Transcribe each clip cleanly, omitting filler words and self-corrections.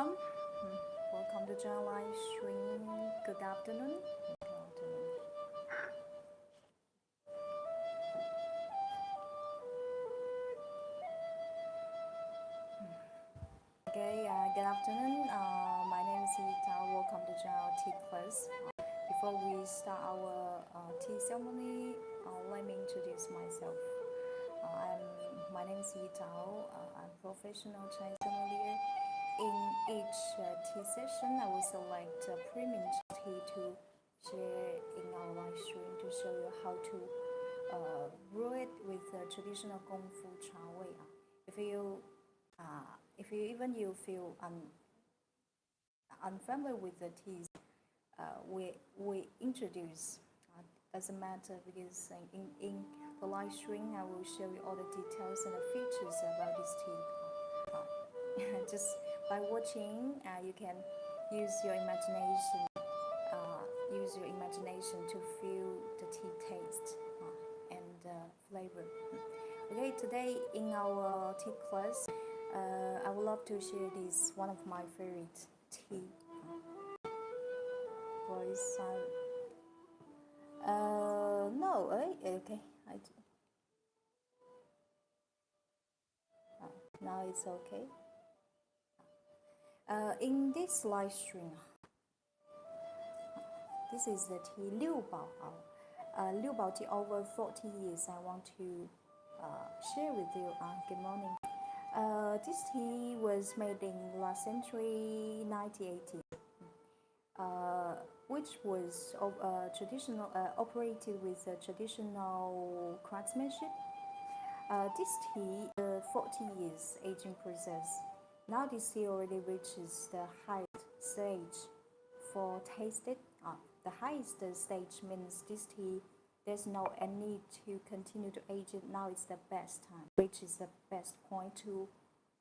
welcome. Welcome to John live stream. Good afternoon. Good afternoon. Okay, good afternoon. My name is Liupao. Welcome to John tea class. Before we start our tea ceremony, let me introduce myself. My name is Liupao. I'm professional Chinese sommelier. In each tea session, I will select a premium tea to share in our live stream to show you how to brew it with traditional Kung Fu Cha Wei. If you feel unfamiliar with the teas, we introduce. Doesn't matter because in the live stream I will show you all the details and the features about this tea. Just by watching, you can use your imagination. Use your imagination to feel the tea taste and flavor. Okay, today in our tea class, I would love to share this one of my favorite tea. Voice no, okay. Now it's okay. In this live stream, this is the tea Liupao. Liupao tea over 40 years. I want to share with you. Good morning. This tea was made in last century 1980, which was traditional operated with traditional craftsmanship. This tea, 40 years aging process. Now this tea already reaches the highest stage for tasted. The highest stage means this tea there's no need to continue to age it. Now it's the best time, which is the best point to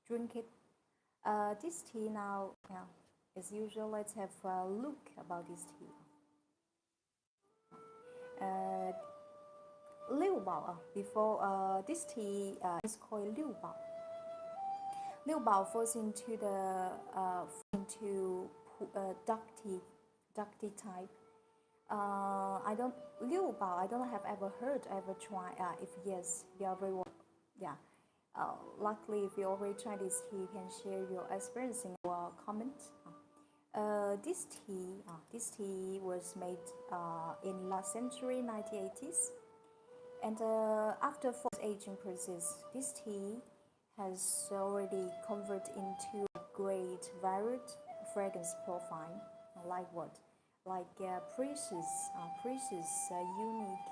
drink it. This tea now, as usual, let's have a look about this tea. Liupao. Before this tea is called Liupao. Liupao falls into the dark tea type. I don't have ever heard, ever tried. If yes, you are very well. Yeah. Luckily, if you already tried this tea, you can share your experience in our comments. This tea was made in last century, 1980s, and after fourth aging process, this tea has already converted into a great varied fragrance profile. Like what? Like precious, unique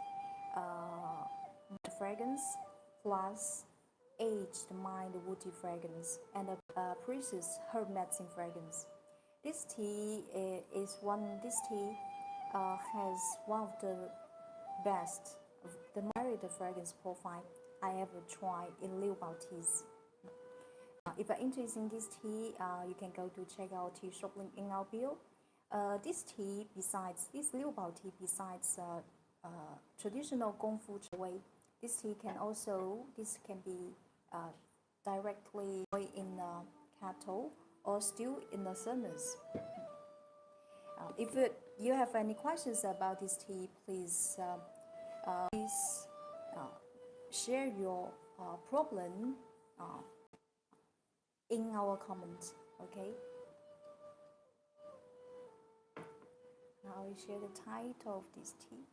fragrance, plus aged mild woody fragrance, and a precious herb medicine fragrance. This tea has one of the best, the varied fragrance profile I ever tried in Liupao teas. If you're interested in this tea, you can go to check out tea shop link in our bio. This Liupao tea, besides traditional Kung Fu Wei, this can be directly in kettle or stew in the thermos. If you have any questions about this tea, please share your problem in our comments. Okay. Now I will share the title of this tea.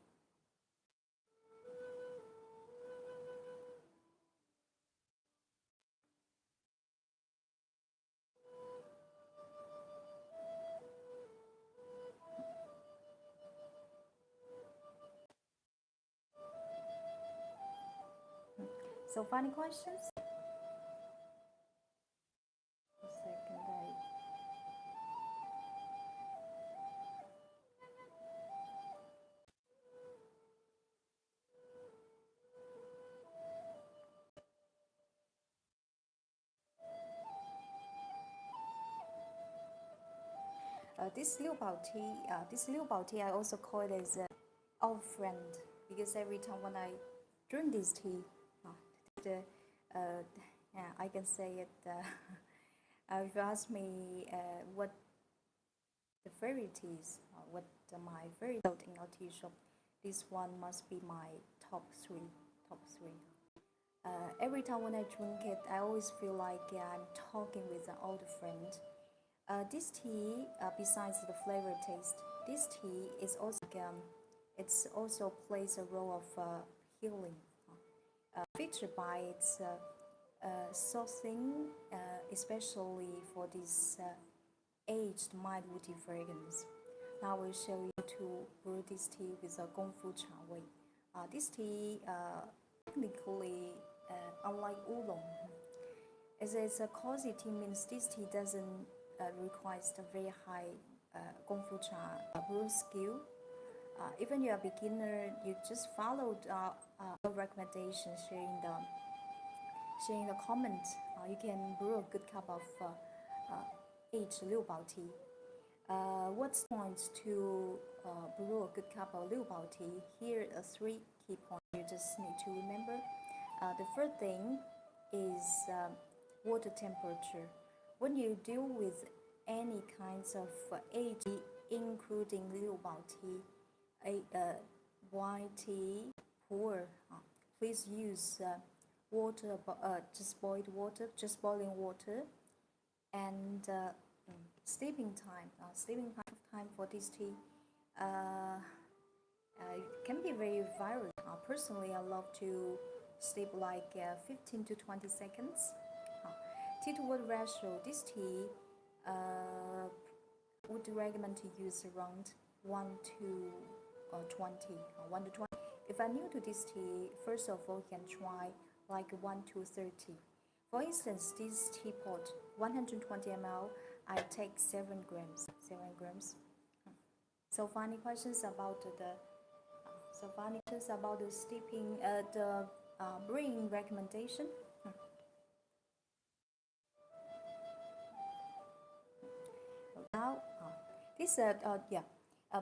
So, funny questions? A second, this Liupao tea, I also call it as an old friend because every time when I drink this tea, I can say it. If you ask me what the favorite is, what my favorite in a tea shop, this one must be my top three. Top three. Every time when I drink it, I always feel like I'm talking with an old friend. This tea, besides the flavor taste, this tea is also it's also plays a role of healing, featured by its saucing, especially for this aged mild woody fragrance. Now I will show you to brew this tea with a Gongfu Cha Wei. This tea technically unlike oolong, as it's a cozy tea means this tea doesn't require a very high Gongfu Cha brew skill. Even you're a beginner, you just followed our recommendation sharing the comments. You can brew a good cup of aged Liupao tea. What's points to brew a good cup of Liupao tea? Here are three key points you just need to remember. The first thing is water temperature. When you deal with any kinds of aged tea, including Liupao tea, white tea, pour, please use water, just boiled water, just boiling water, and sleeping time for this tea can be very varied. Personally, I love to sleep like 15 to 20 seconds. Tea to water ratio, this tea would recommend to use around 1 to 20. If I'm new to this tea, first of all, you can try like 1 to 30. For instance, this teapot, 120 ml, I take 7 grams. 7 grams. So, any questions about the steeping, the brewing recommendation? Now, this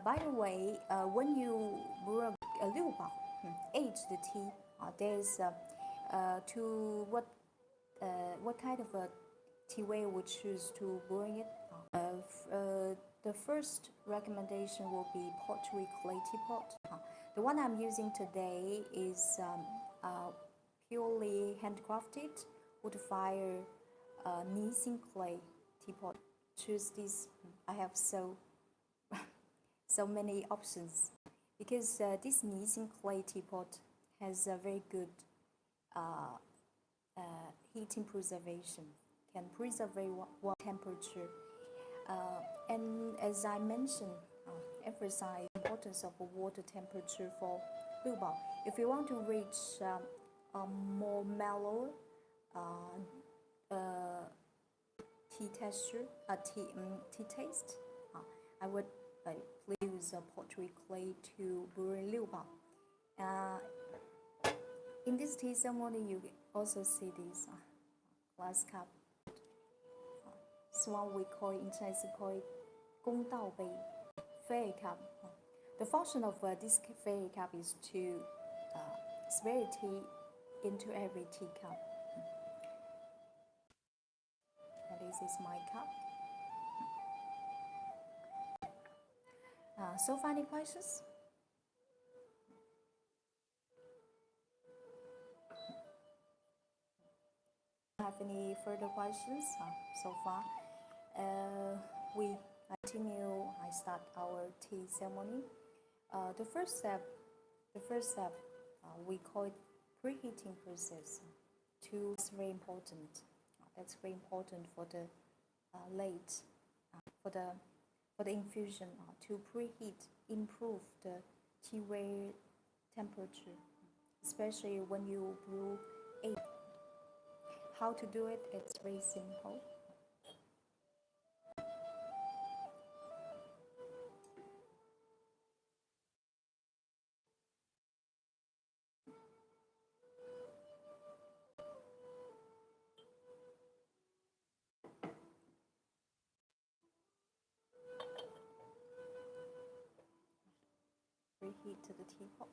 by the way, when you brew a Liupao, age the tea, there's to what kind of a tea way we choose to brewing it. The first recommendation will be pottery clay teapot. The one I'm using today is purely handcrafted wood fire Nissin clay teapot. Choose this. I have so many options because this Nissin clay teapot has a very good heating preservation, can preserve very well temperature, and as I mentioned, emphasize the importance of water temperature for Liupao. If you want to reach a more mellow tea texture, tea taste, I would use a pottery clay to brew Liupao. In this tea ceremony, you also see this glass cup. This one we call in Chinese call 公道杯 fairy cup. The function of this fairy cup is to spare tea into every teacup. And this is my cup. So far, any questions? Have any further questions so far? We continue. I start our tea ceremony. The first step, we call it preheating process. That's very important. That's very important for the for the infusion to preheat, improve the tea way temperature, especially when you brew egg. How to do it? It's very simple. Preheat to the teapot.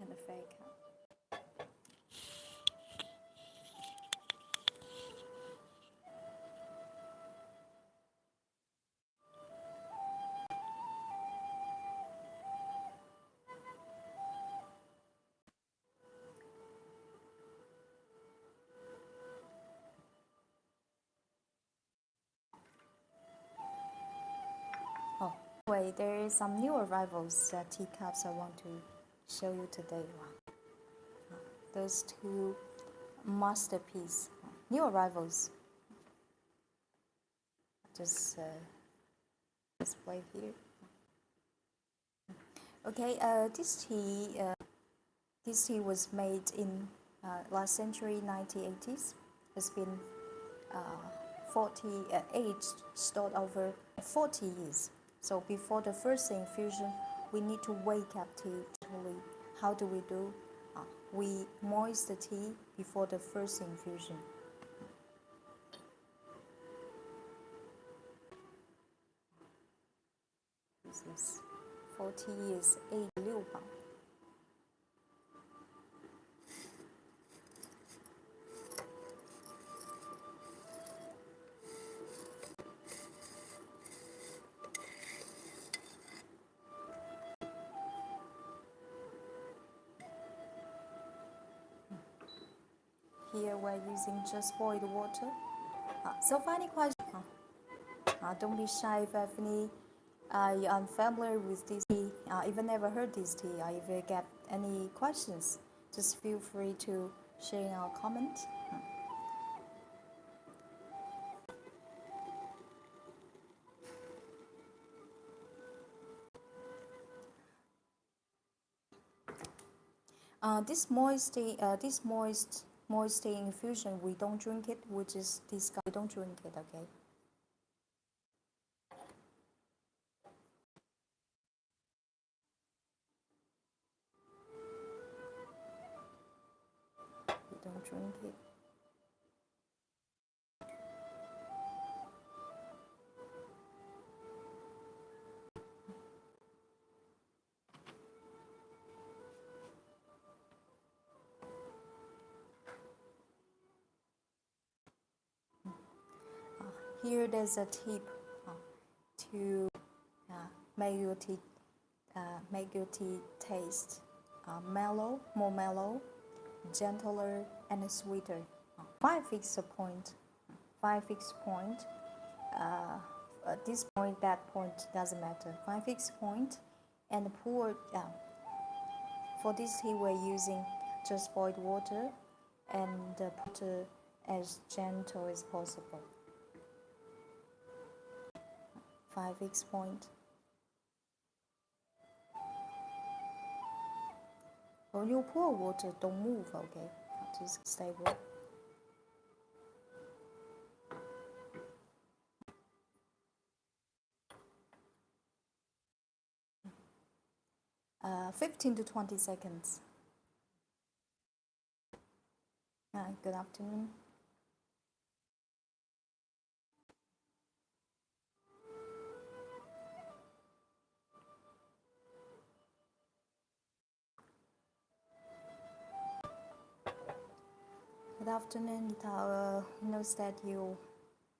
And the fairy way, there is some new arrivals teacups I want to show you today. Those two masterpiece new arrivals. Just display here. Okay, this tea was made in last century, 1980s. Has been 40 aged, stored over 40 years. So before the first infusion, we need to wake up tea. How do we do? We moist the tea before the first infusion. This is 40 years aged Liupao. Here we're using just boiled water. So for any questions, don't be shy if you have any. You're unfamiliar with this tea, even never heard this tea, or if you get any questions, just feel free to share in our comment. This moist tea infusion, we don't drink it. We just discuss. We don't drink it, okay? We don't drink it. Here there's a tip to make your tea taste more mellow, gentler, and sweeter. Five fixed point. This point, that point doesn't matter. Five fixed point, and pour. For this tea, we're using just boiled water, and water as gentle as possible. 5 fixed point. When you pour water, don't move, okay? Just stay with. Uh, 15 to 20 seconds. Good afternoon. Good afternoon, Liupao. Knows that you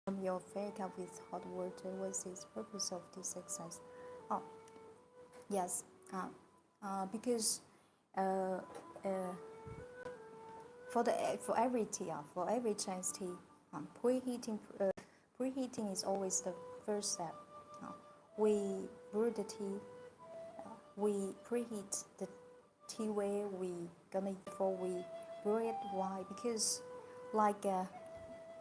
warm your fair cup with hot water. What's the purpose of this exercise? Oh, yes. Because for every tea, for every Chinese tea, preheating is always the first step. We brew the tea. We preheat the tea where we gonna before we brew it. Why? Because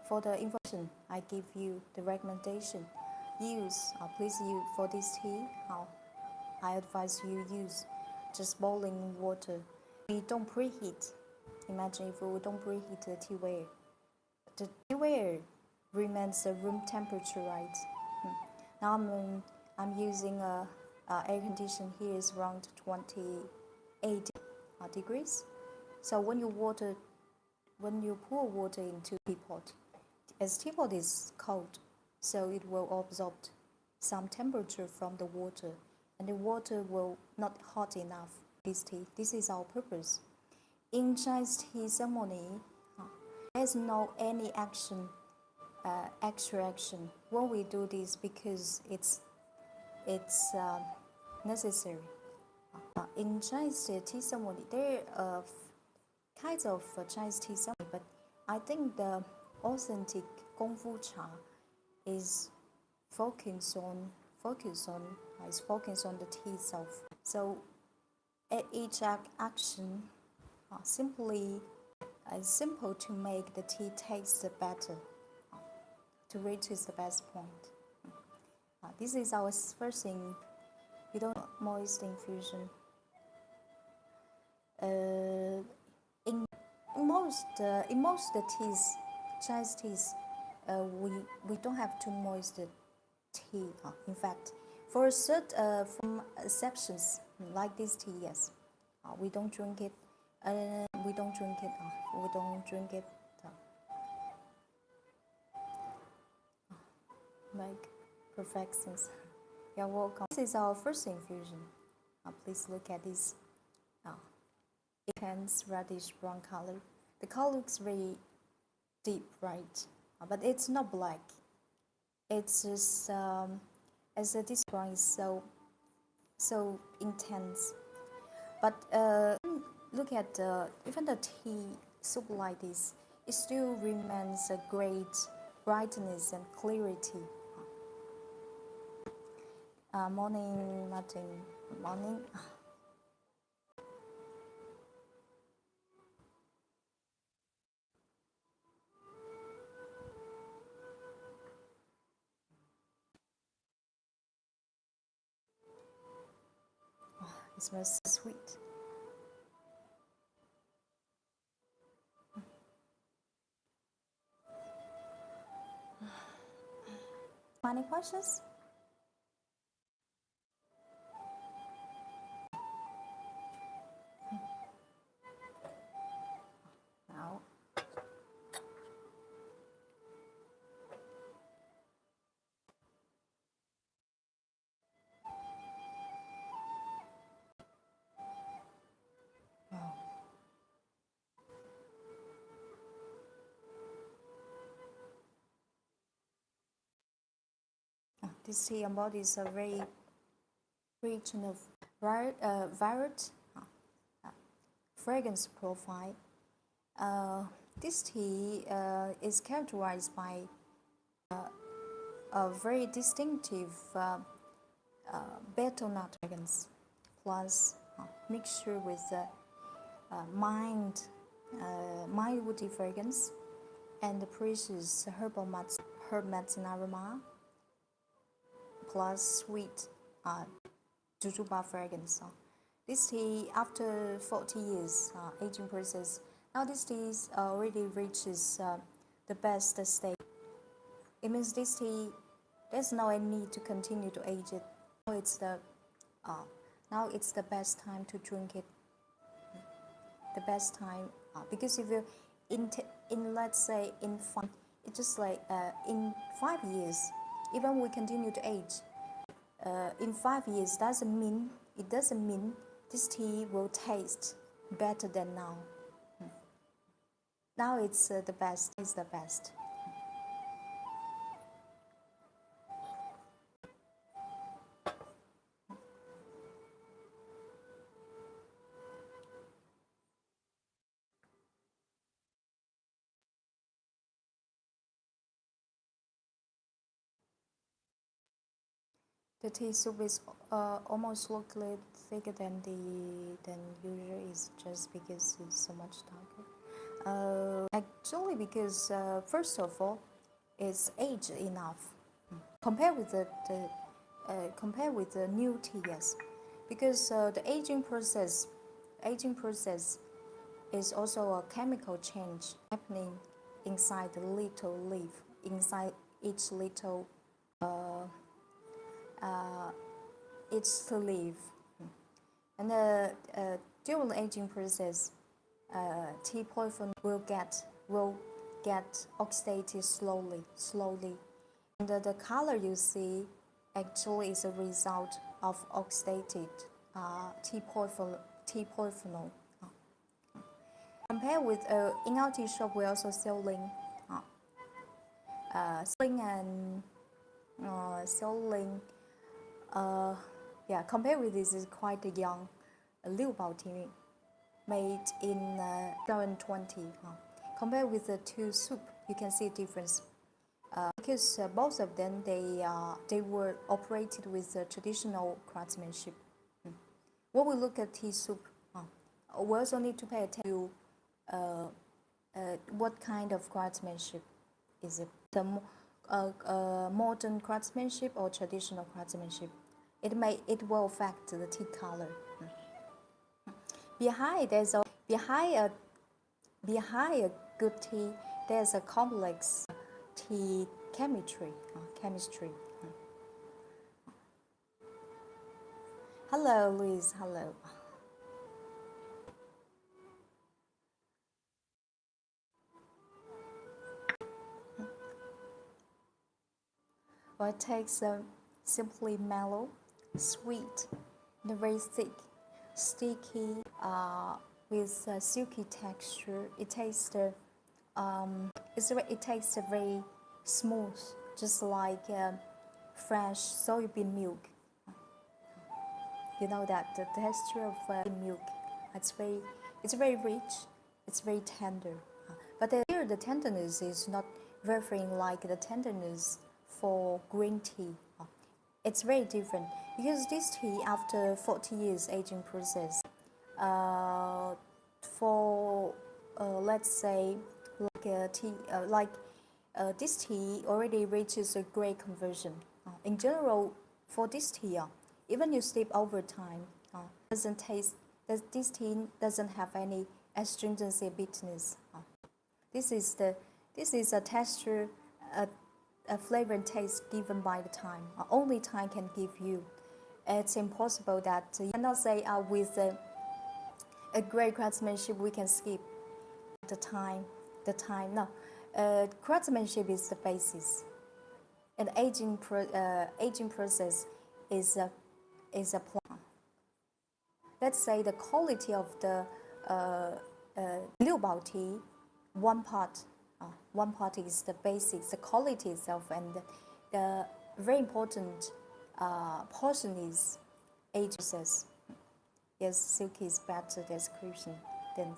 for the information, I give you the recommendation. Please use for this tea. I advise you use just boiling water. We don't preheat. Imagine if we don't preheat the teaware remains at room temperature, right? Now I'm using air condition here is around 28 degrees. So when you pour water into teapot, as teapot is cold, so it will absorb some temperature from the water, and the water will not hot enough. This tea. This is our purpose. In Chinese tea ceremony, there's no any extra action when we do this because it's necessary. In Chinese tea ceremony, there are kinds of Chinese tea ceremony, but I think the authentic Gongfu Cha is focused on focus on is focus on the tea itself. So at each action, simply it's simple to make the tea taste better, to reach the best point. This is our first thing. You don't moist infusion. In most the teas, Chinese teas, we don't have to moist the tea. In fact, for certain from exceptions like this tea, yes, we don't drink it. We don't drink it. We don't drink it. Make perfect sense. You're welcome. This is our first infusion. Please look at this. Intense reddish brown color. The color looks very deep, right? But it's not black. It's just as this brown is so intense. But look at even the tea soup like this, it still remains a great brightness and clarity. Morning, Martin. Morning. It smells so sweet. Any questions? No. This tea embodies a very rich and varied fragrance profile. This tea is characterized by a very distinctive betel nut fragrance, plus mixture with mild woody fragrance and the precious herb medicine aroma, plus sweet jujube fragrance. This tea, after 40 years aging process, now this tea already reaches the best state. It means this tea, there's no need to continue to age it. Now it's the best time to drink it. The best time, because if you in let's say in five, it's just like in 5 years, even we continue to age. In 5 years it doesn't mean this tea will taste better than now. Now it's the best. It's the best. The tea soup is almost look thicker than usual. Is just because it's so much darker. Actually, because first of all, it's aged enough. Compare with the new tea, yes, because the aging process is also a chemical change happening inside the little leaf, inside each little each leaf, and during the aging process, tea polyphenol will get oxidated slowly, and the color you see actually is a result of oxidated tea polyphenol. Compared with in our tea shop, we also selling selling. Compared with this is quite a young Liupao tea made in 2020. Compared with the two soup, you can see a difference. because both of them they were operated with traditional craftsmanship. When we look at tea soup, we also need to pay attention to what kind of craftsmanship is it. The modern craftsmanship or traditional craftsmanship, it will affect the tea color. Behind there's a behind a good tea, there's a complex tea chemistry. Hello, Louise. Hello. Well, it takes a simply mellow, sweet, and very thick, sticky, with a silky texture. It tastes it tastes very smooth, just like fresh soybean milk. You know that the texture of milk, it's very rich, it's very tender. But here the tenderness is not varying like the tenderness for green tea. It's very different because this tea, after 40 years aging process, for let's say this tea already reaches a great conversion. In general, for this tea, even you steep over time, doesn't taste. This tea doesn't have any astringency bitterness. This is a texture, a flavor and taste given by the time. Only time can give you. It's impossible that you cannot say with a great craftsmanship we can skip the time. No, craftsmanship is the basis, and aging process is a plan. Let's say the quality of the Liupao tea, one part is the basics, the quality itself, and the very important portion is age process. Yes, silky is better description than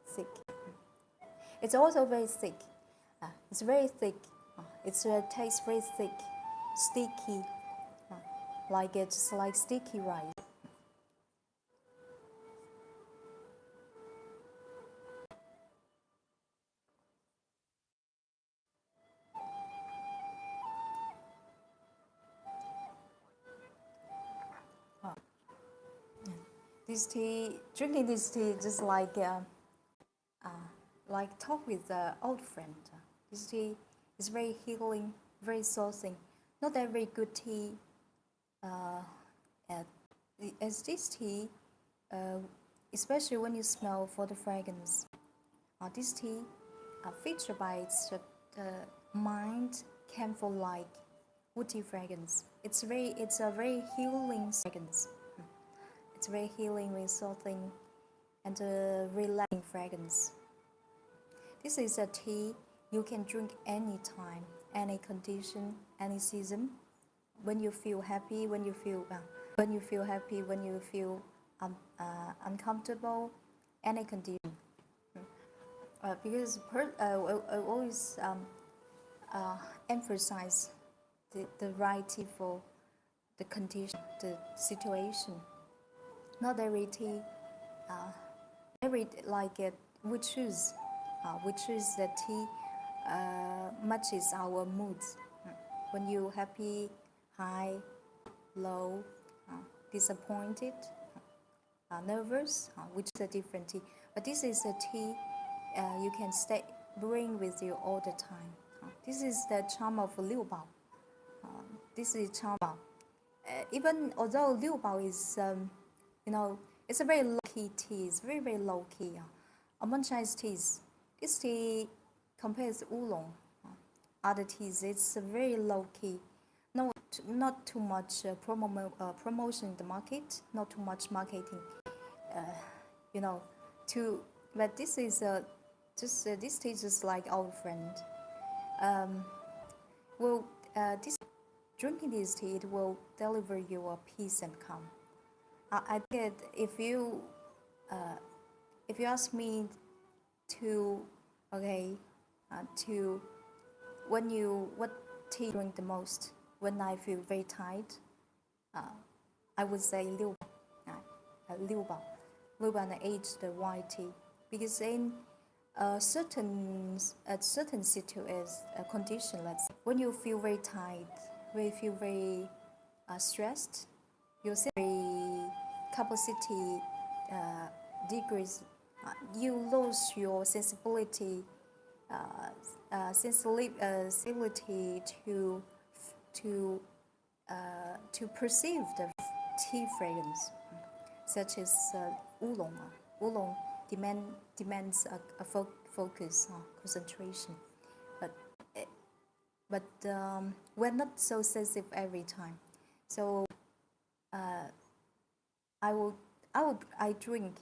thick. It's also very thick. It's very thick. It tastes very thick, sticky, like it's like sticky rice. This tea, drinking this tea, just like talk with an old friend. This tea is very healing, very soothing. Not every good tea, as this tea, especially when you smell for the fragrance. This tea, featured by its mind camphor-like woody fragrance. It's a very healing fragrance. It's very healing, very soothing, and relaxing fragrance. This is a tea you can drink any time, any condition, any season. When you feel happy, when you feel happy, when you feel uncomfortable, any condition. Because I always emphasize the right tea for the condition, the situation. Not every tea, we choose the tea matches our moods. When you happy, high, low, disappointed, nervous, which is a different tea. But this is a tea you can bring with you all the time. This is the charm of Liupao. This is charm. Even although Liupao is it's a very low-key tea. It's very, very low-key. Among Chinese teas, this tea compares to oolong, other teas, it's very low-key. Not too much promotion in the market, not too much marketing. But this is this tea is just like old friend. Drinking this tea, it will deliver you a peace and calm. I think if you ask me to what tea you drink the most? When I feel very tired, I would say Liupao, Liupao and aged white tea, because in certain condition, let's say, when you feel very tired, when you feel very stressed, your capacity decrease. You lose your sensibility to to perceive the tea fragrance, such as oolong. Oolong demands a focus, concentration, but eh, we're not so sensitive every time. So I will I drink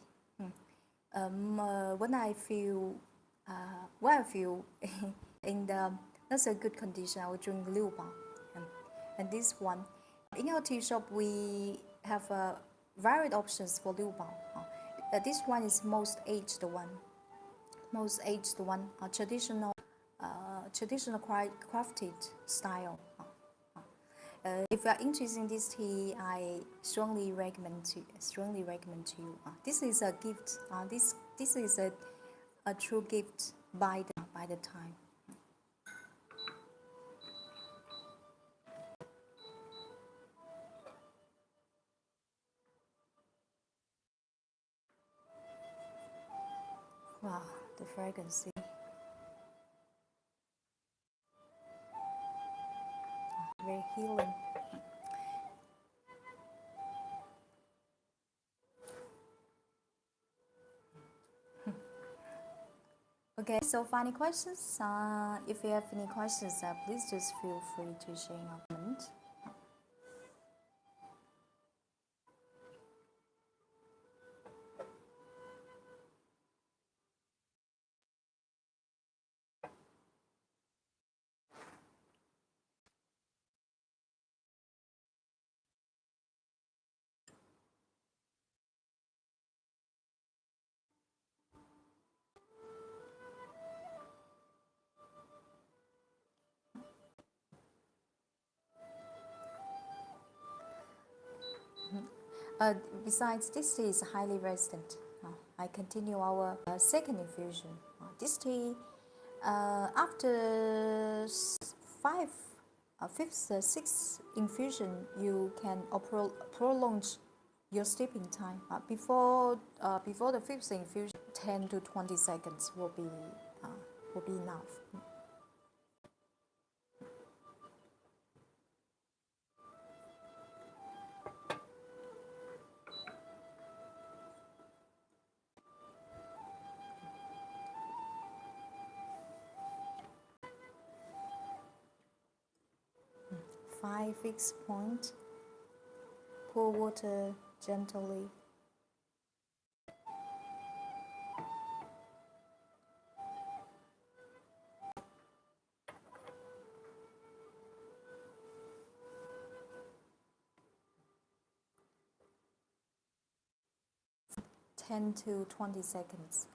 when I feel in the not so good condition. I will drink Liupao, and this one in our tea shop we have varied options for Liupao. This one is most aged one, traditional crafted style. If you are interested in this tea, I strongly recommend to you. This is a gift. This is a true gift by the time. Wow, the fragrance. Very healing. Okay, so final questions. If you have any questions, please just feel free to share in a comment. Besides, this tea is highly resistant. I continue our second infusion. This tea, after five, fifth, sixth infusion, you can prolong your sleeping time. Before the fifth infusion, 10 to 20 seconds will be enough. 5 fixed point. Pour water gently. Ten to 20 seconds.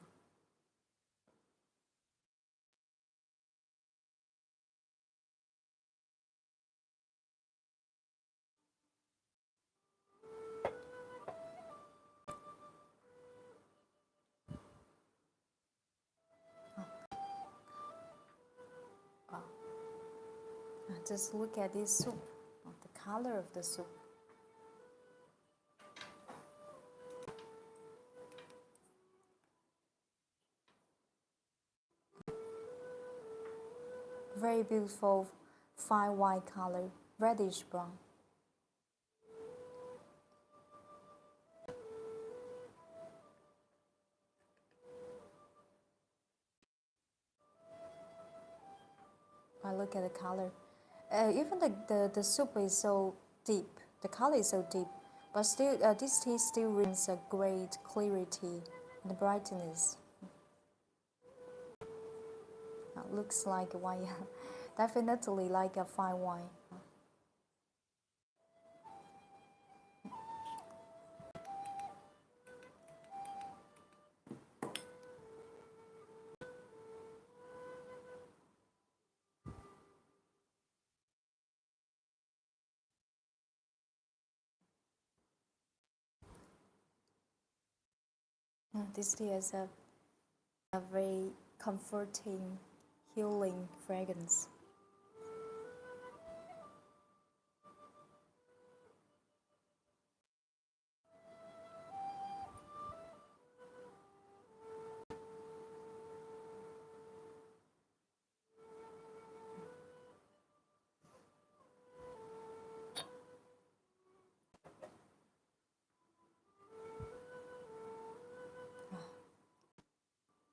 Just look at this soup, the color of the soup. Very beautiful, fine white color, reddish brown. I look at the color. Even the soup is so deep, the color is so deep, but still this tea still retains a great clarity and brightness. Looks like wine, definitely like a fine wine. This tea has a very comforting, healing fragrance.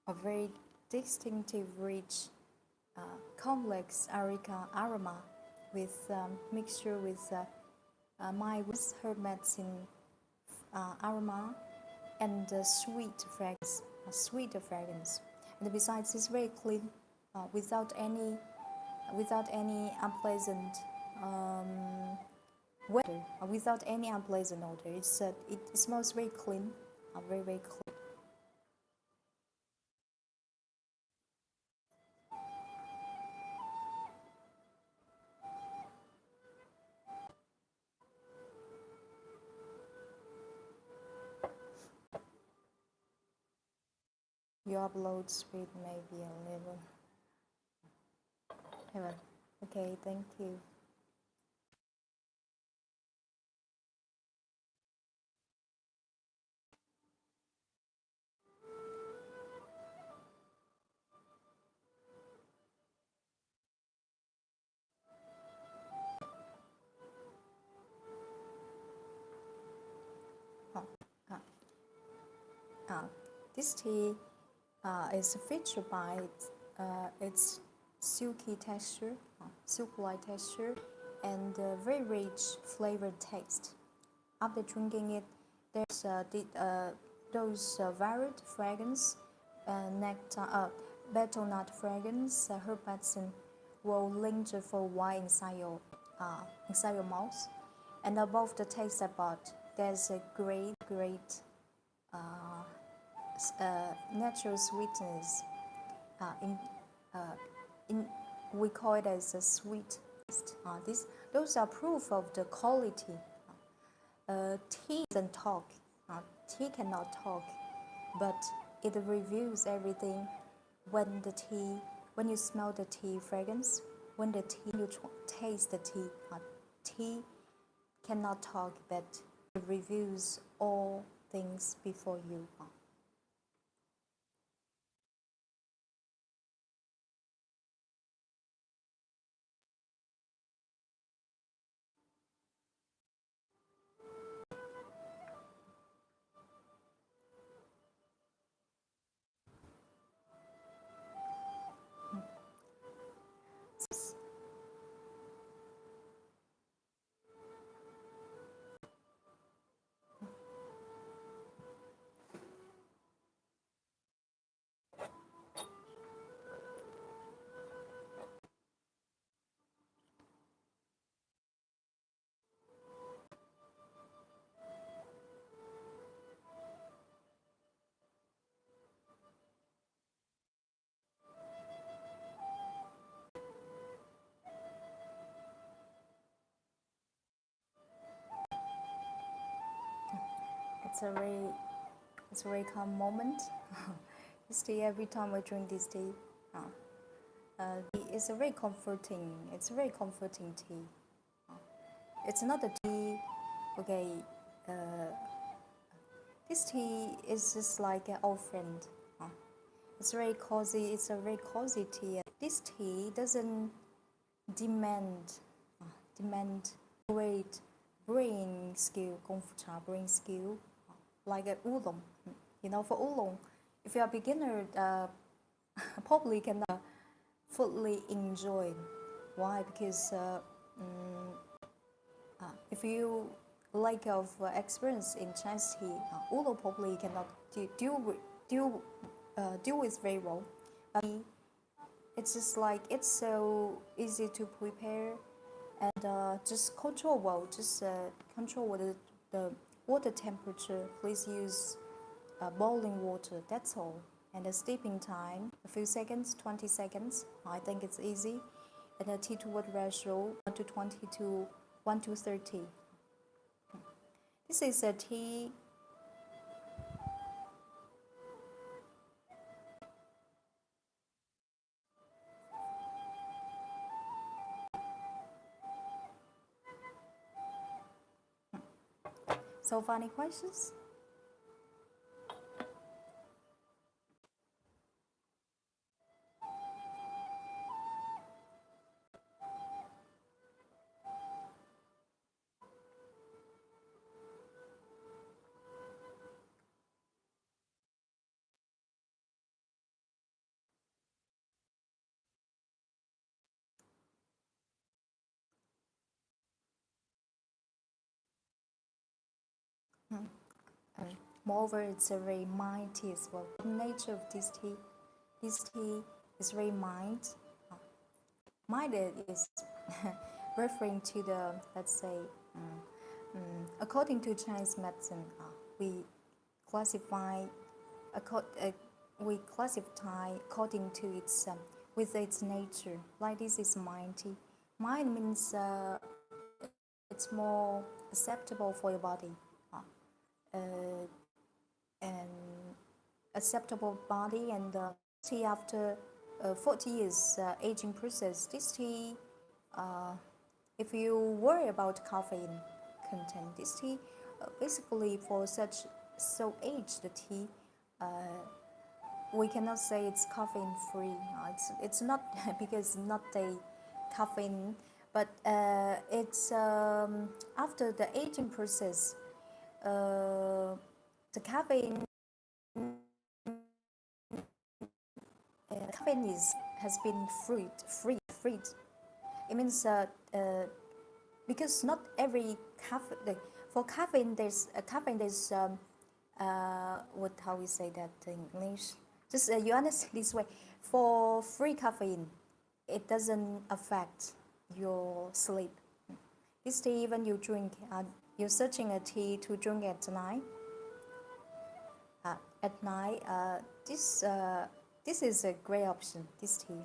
A very distinctive, rich, complex areca aroma with mixture with my herb medicine aroma and sweet fragrance. And besides, it's very clean, without any unpleasant weather, without any unpleasant odor. It smells very clean, very clean. You upload speed maybe a little. Heaven. Okay, thank you. Oh, uh, uh, this tea is featured by its silky texture, silk-like texture, and very rich flavored taste. After drinking it, there's those varied fragrance, nectar, betel nut fragrance, herb medicine will linger for a while inside your mouth. And above the taste bud, there's a great natural sweetness. In uh, in we call it as a sweet taste. Those are proof of the quality. Tea doesn't talk. Tea cannot talk, but it reveals everything. When you smell the tea fragrance, you taste the tea. Tea cannot talk, but it reveals all things before you. It's a very it's a very calm moment. This tea, every time I drink this tea, it's a very comforting. It's a very comforting tea. It's not a tea. Okay, uh, this tea is just like an old friend. It's very cozy. It's a very cozy tea. This tea doesn't demand great brain skill, 功夫茶 brain skill, like a oolong. For oolong, if you're a beginner, probably cannot fully enjoy. Why? Because if you lack of experience in Chinese tea, oolong probably cannot deal with very well. But it's just like it's so easy to prepare and just control the water temperature. Please use boiling water. That's all. And the steeping time, a few seconds, 20 seconds. I think it's easy. And the tea to water ratio 1 to 20 to 1 to 30. This is a tea. So far, any questions? Hmm. Um, Moreover, it's a very mighty as well. The nature of this tea is very mild. Uh, Mild is referring to the, let's say, according to Chinese medicine, we classify, we classify according to its with its nature. Like this is mighty. Mild means it's more acceptable for your body. Uh, and acceptable body and tea after 40 years aging process. This tea, uh, if you worry about caffeine content, this tea basically for such so aged tea, uh, we cannot say it's caffeine free. It's not because not a caffeine, but it's after the aging process. The caffeine is has been freed. It means because not every caffeine for caffeine there's what how we say that in English. Just you understand this way. For free caffeine, it doesn't affect your sleep. This tea, even you drink, you're searching a tea to drink at night. At night, this is a great option. This tea,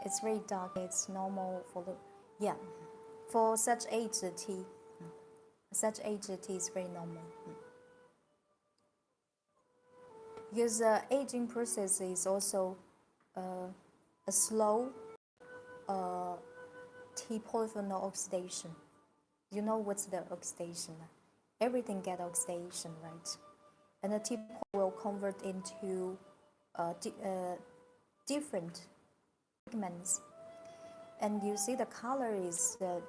it's very dark. It's normal for the yeah, for such aged tea. Such aged tea is very normal. Because aging process is also a slow tea polyphenol oxidation. You know what's the oxidation? Everything get oxidation, right? And the tea will convert into different pigments. And you see the color is the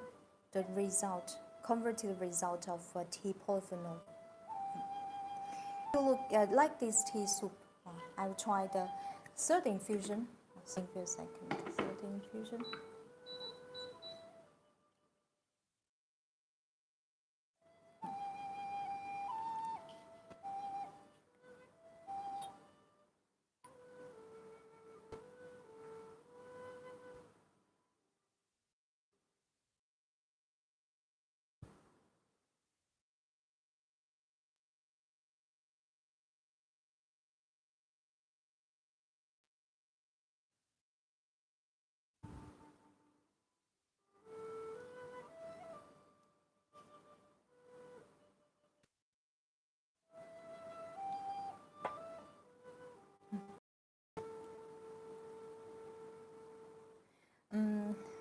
result, converted result of tea polyphenol. You look like this tea soup. I will try the third infusion. Think for a second. Third infusion.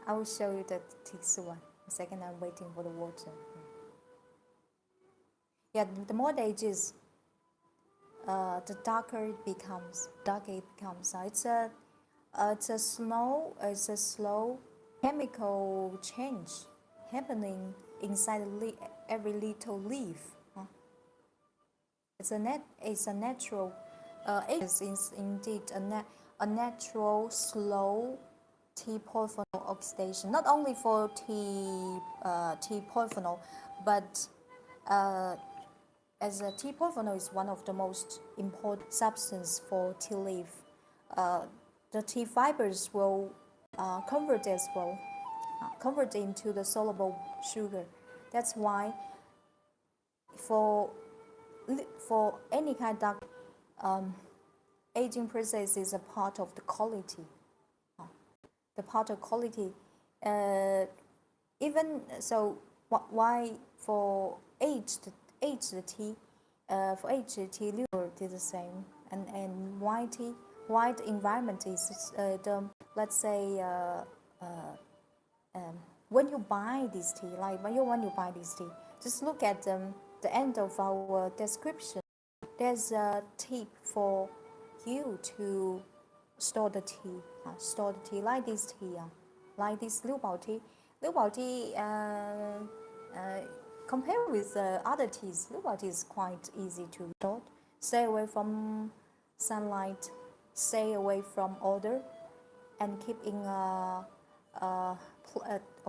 I will show you the tea one. A second, I'm waiting for the water. Yeah, the more the ages, the darker it becomes. Darker it becomes. It's a slow chemical change happening inside every little leaf. It's a natural. It is indeed a natural slow tea polyphenol oxidation. Not only for tea polyphenol, but as a tea polyphenol is one of the most important substance for tea leaf, the tea fibers will convert as well, convert into the soluble sugar. That's why for any kind of aging process is a part of the quality. The part of quality, even so, why for aged tea, for aged tea, Liupao did the same, and white environment is the, let's say when you buy this tea, like when you buy this tea, just look at them the end of our description, there's a tip for you to store the tea. Store the tea like this tea, like this Liupao tea. Liupao tea, compared with other teas, Liupao tea is quite easy to store. Stay away from sunlight, stay away from odor, and keep in a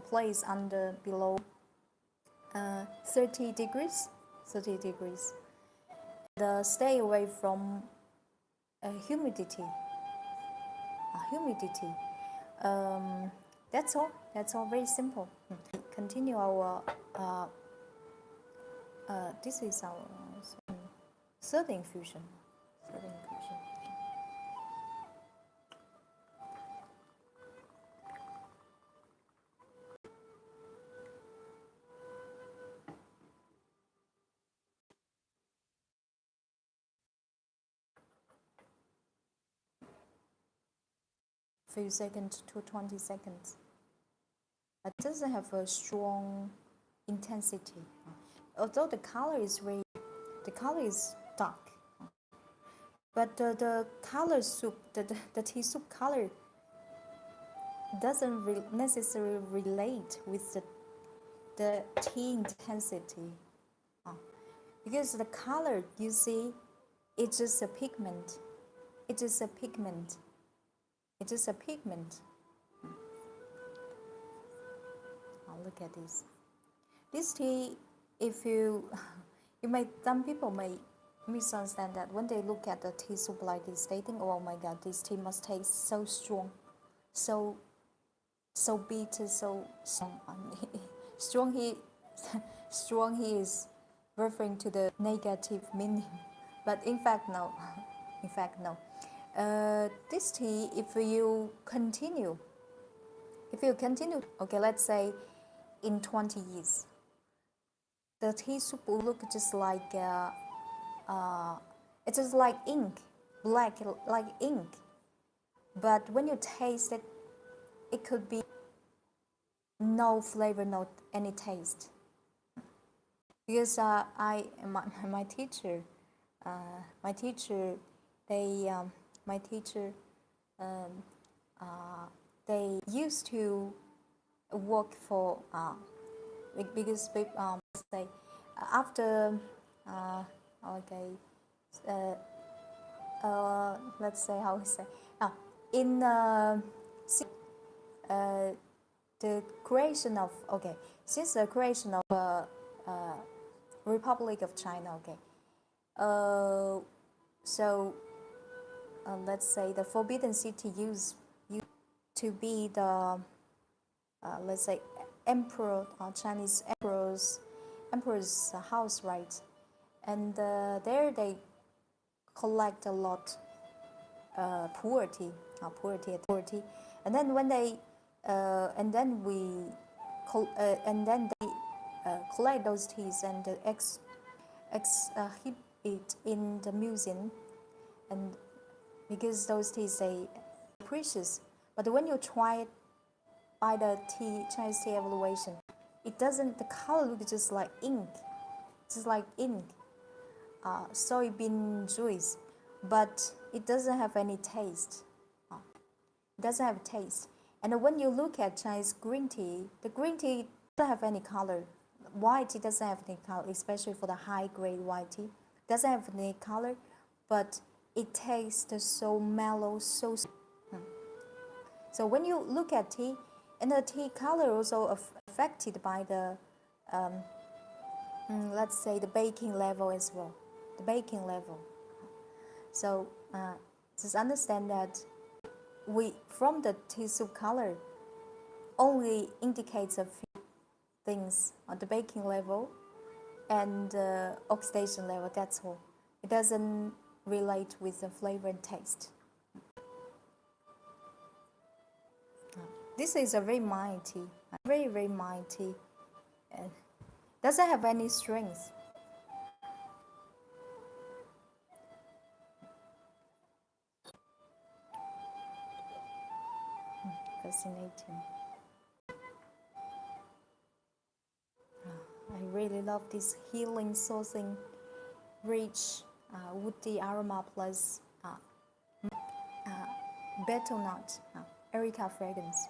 place under below 30 degrees. 30 degrees. Stay away from humidity. Humidity. That's all. That's all. Very simple. Continue our. This is our third infusion. Third infusion. Few seconds to 20 seconds. It doesn't have a strong intensity. Although the color is dark, but the color soup, the tea soup color doesn't necessarily relate with the tea intensity, because the color, you see, it's just a pigment. It's just a pigment. It's just a pigment. Look at this. This tea, if you some people may misunderstand that when they look at the tea soup like this, they think, oh my God, this tea must taste so strong, so bitter, so strong. Strong he is referring to the negative meaning, but in fact no. In fact no. This tea, if you continue, okay, let's say in 20 years, the tea soup will look just like it's just like ink, black like ink. But when you taste it, it could be no flavor, not any taste. Because my teacher, they used to work for because say after let's say how we say in the creation of since the creation of Republic of China, so let's say the Forbidden City used to be the let's say emperor, Chinese emperor's house, right? And there they collect a lot poverty, and then when they and then they collect those teas and exhibit it in the museum, and because those teas they precious, but when you try it by the Chinese tea evaluation, it doesn't. The color looks just like ink, soybean juice, but it doesn't have any taste. It doesn't have taste. And when you look at Chinese green tea, the green tea doesn't have any color. White tea doesn't have any color, especially for the high-grade white tea. Doesn't have any color, but it tastes so mellow, so. So when you look at tea, and the tea color also affected by the, let's say, the baking level as well. The baking level. So just understand that from the tea soup color only indicates a few things on the baking level and oxidation level. That's all. It doesn't relate with the flavor and taste. This is a very mild tea, very mild tea, and doesn't have any strength. Fascinating. I really love this healing, soothing, rich, woody aroma plus betel nut, erica fragrance.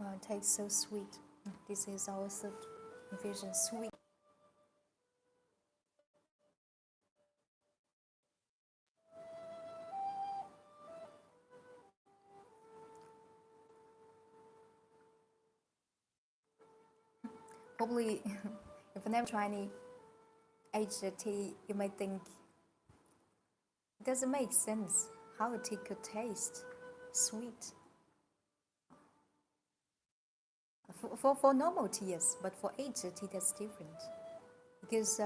It tastes so sweet. This is our third infusion, sweet. Probably, if you never try any aged tea, you might think it doesn't make sense how a tea could taste sweet. For normal tea, yes, but for aged tea, that's different. Because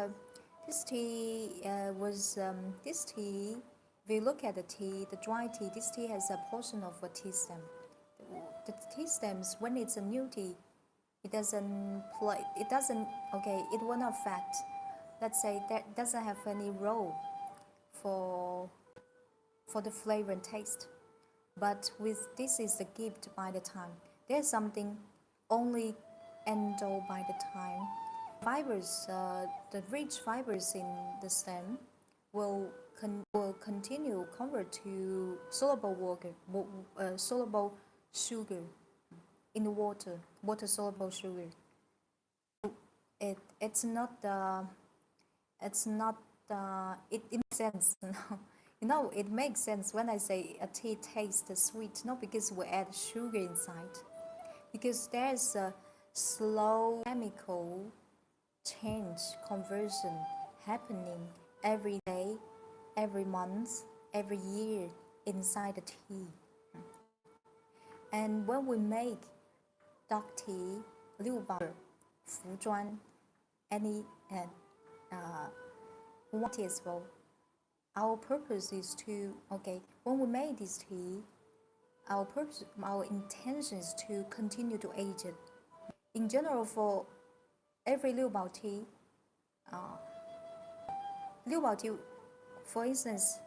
this tea this tea, if you look at the tea, the dry tea, this tea has a portion of a tea stem. The tea stems, when it's a new tea, okay, it will not affect, let's say, that doesn't have any role for the flavor and taste. But with this is the gift by the time. There's something only endure by the time. Fibers, the rich fibers in the stem will continue convert to soluble sugar in the water soluble sugar. It's not it makes sense. It makes sense when I say a tea tastes sweet, not because we add sugar inside, because there's a slow chemical change conversion happening every day, every month, every year inside the tea. And when we make dark tea, Liupao, Fuzhuan, any what tea as well. Our purpose is to, okay, when we make this tea, our intention is to continue to age it. In general, for every Liupao tea, for instance,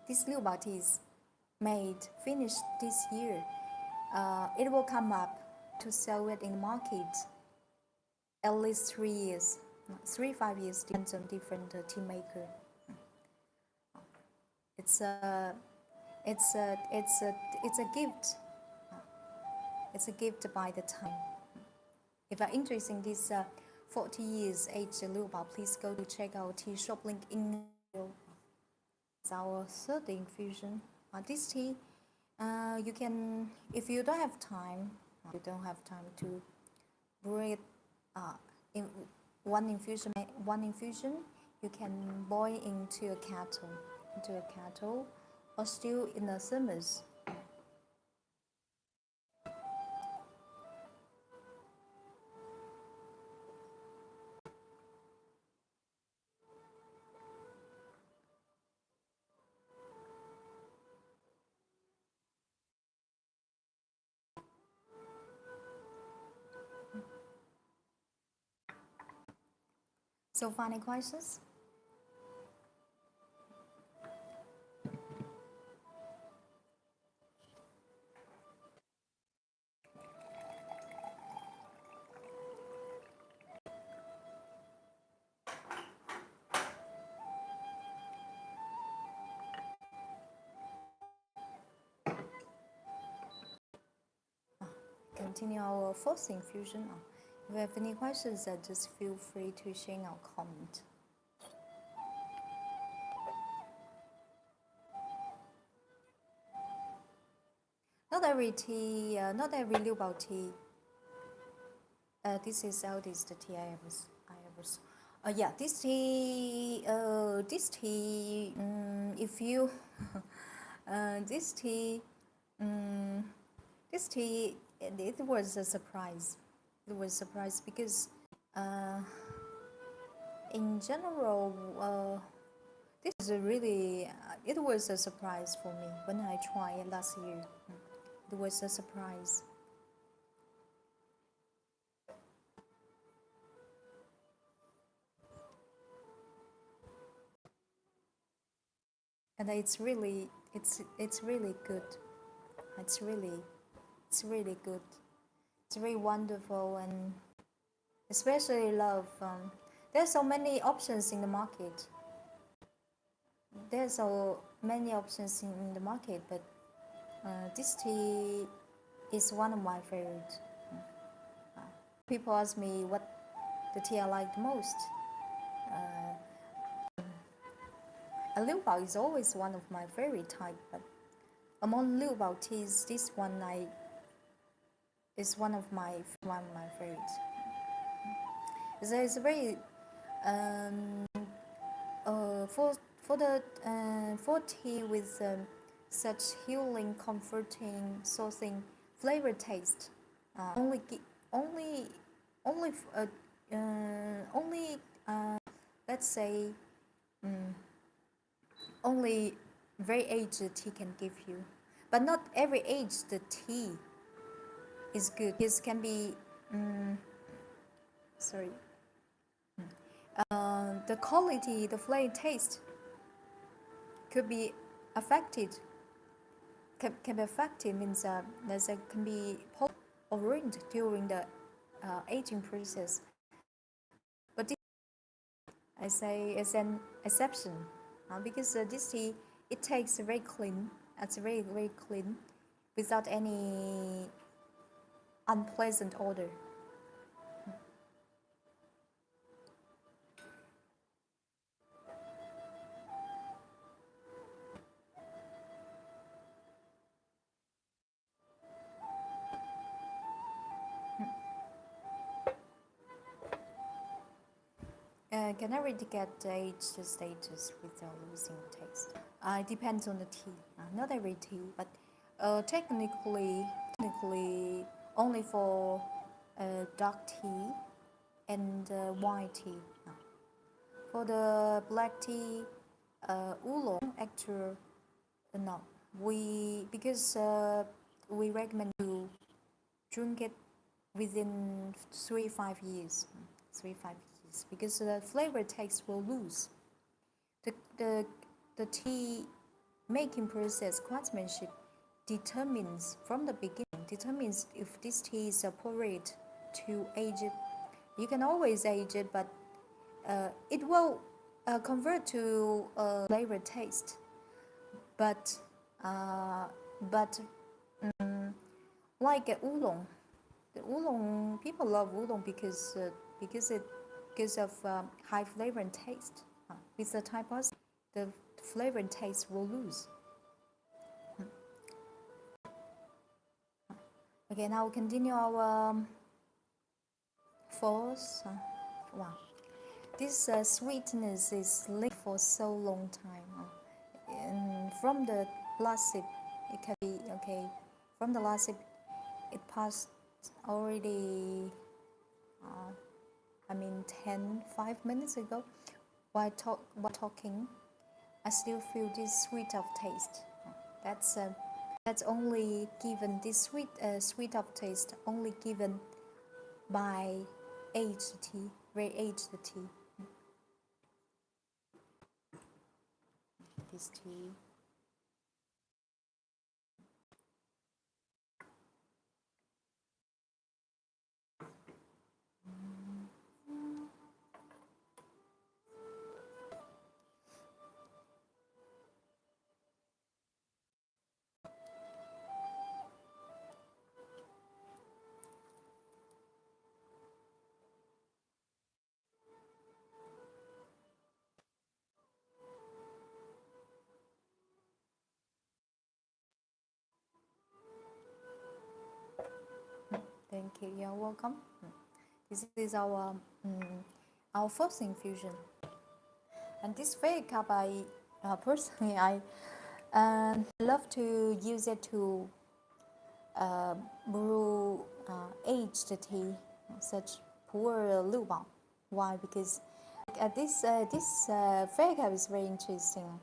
this Liupao tea is finished this year. It will come up to sell it in the market at least 3 years, 5 years, depends on different tea maker. It's a gift. It's a gift by the time. If you're interested in this 40 years aged Liupao, please go to check our tea shop link in. It's our third infusion. This tea, you can, if you don't have time, to brew it in one infusion, you can boil into a kettle, or stew in a thermos. So, final questions? Continue our fourth infusion. If you have any questions, just feel free to share our comment. Not every Liupao tea. This is the tea I ever saw. Yeah, this tea. If you, this tea. This tea. It was a surprise. It was a surprise because, in general, this is a really. It was a surprise for me when I tried it last year. it was a surprise. And it's really good. It's really it's really good. It's very wonderful, and especially love. There's so many options in the market. There's so many options in the market, but this tea is one of my favorite. People ask me what the tea I like the most. A Liupao is always one of my favorite type, but among Liupao teas, this one is one of my favorites. It's very for the for tea with such healing, comforting, soothing flavor taste. Only only only only let's say only very aged tea can give you, but not every age the tea is good. It can be sorry. The quality, the flavor taste could be affected. Can be affected means there can be or ruined during the aging process. But this, I say, is an exception because this tea it takes very clean. It's very clean, without any unpleasant odor. Can I really get the age status without losing taste? It depends on the tea. Not every tea, but technically only for dark tea and white tea. For the black tea, oolong, actually, no. Because we recommend to drink it within 3-5 years. 3-5 years, because the flavor taste will lose. The tea making process, craftsmanship, determines from the beginning if this tea is appropriate to age it. You can always age it, but it will convert to flavor taste. But like oolong, the oolong, people love oolong because of high flavor and taste. With the Thai process, the flavor and taste will lose. Okay, now we continue our fourth. Wow, this sweetness is linked for so long time. And from the last sip, it can be okay. From the last sip, it passed already. 5 minutes ago. While talking, I still feel this sweet of taste. That's only given, this sweet of taste only given by aged tea, very aged tea. This tea. Thank you. You're welcome. This is our first infusion, and this fake cup, I personally I love to use it to brew aged tea, such poor Liupao. Why? Because this fake cup is very interesting.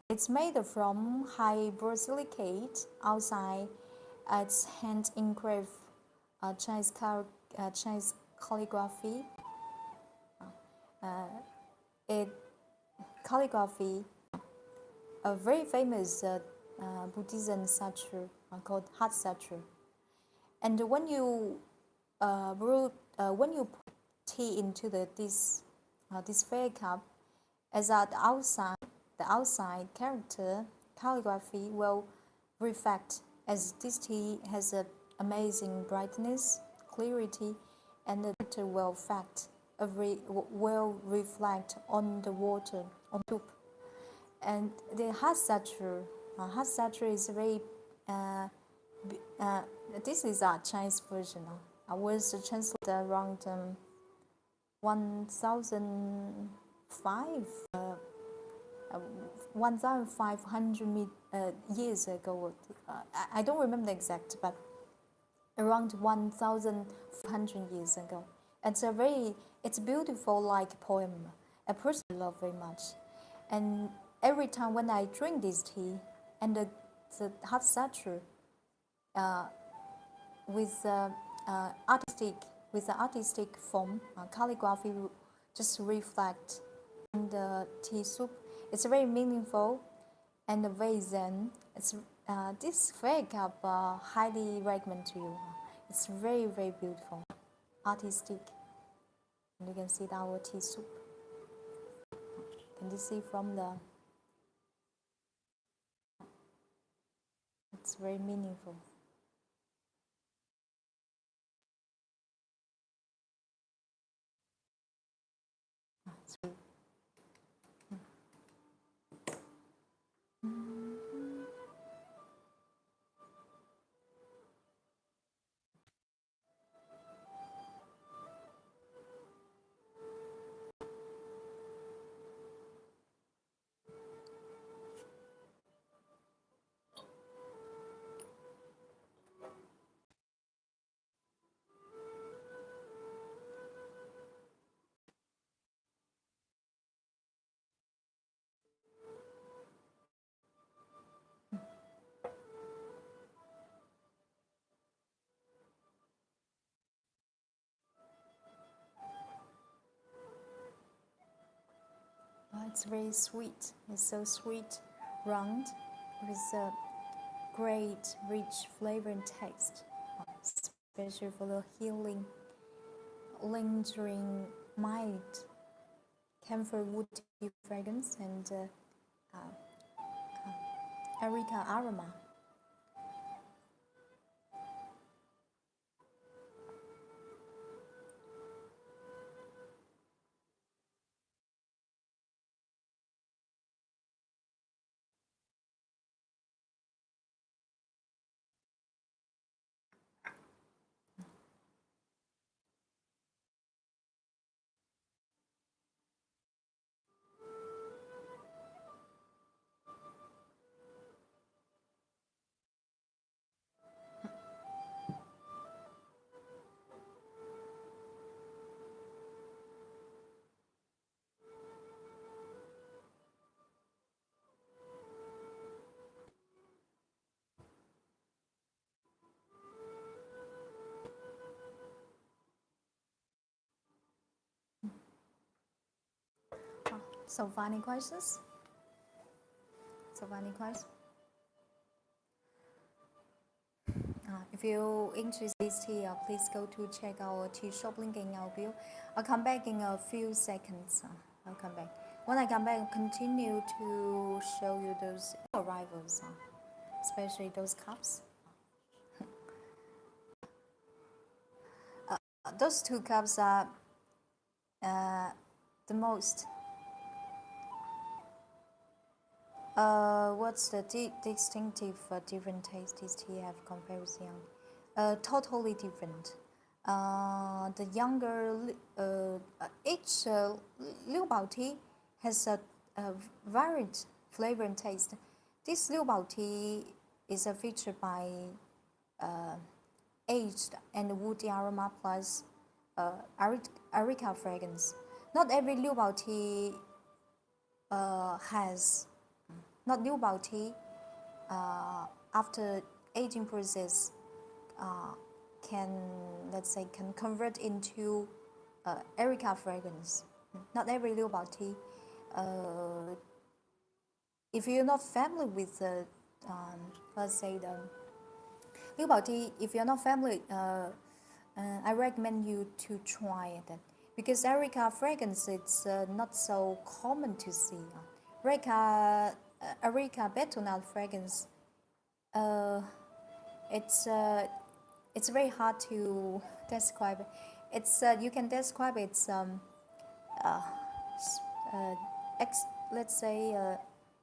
It's made from high borosilicate outside. It's hand engraved Chinese calligraphy. It calligraphy, a very famous Buddhism statue called heart statue. And when you put tea into this fairy cup, as at the outside character calligraphy will reflect, as this tea has an amazing brightness, clarity, and the character will reflect on the water, on the soup. And the heart statue is very uh, this is a Chinese version. I was translated around 1005, 1500 years ago. I don't remember the exact, but around 1500 years ago. It's beautiful like poem. A person I love very much. And every time when I drink this tea and the heart statue uh, with the artistic form, calligraphy just reflect in the tea soup. It's very meaningful and very zen. This fairy cup highly recommend to you. It's very very beautiful, artistic, and you can see our tea soup. Can you see from the? It's very meaningful. It's very, it's very sweet. It's so sweet, round, with a great, rich flavor and taste, especially for the healing, lingering, mild, camphor woody fragrance and Erica aroma. So, any questions? So, any questions? If you're interested in this tea, please go to check our tea shop link in our bio. I'll come back in a few seconds. I'll come back. When I come back, I'll continue to show you those arrivals, especially those cups. Those two cups are the most. What's the distinctive different taste this tea have compared with young? Totally different. The younger each Liupao tea has a varied flavor and taste. This Liupao tea is featured by aged and woody aroma plus Erica fragrance. Not every Liupao tea has not Liupao tea, after aging process, uh, can, let's say, can convert into Erica fragrance. Not every Liupao tea. If you're not familiar with the, let's say, the Liupao tea, if you're not familiar, I recommend you to try it, because Erica fragrance, it's not so common to see. Erica betonal fragrance, uh, it's it's very hard to describe. It's you can describe it's uh, let's say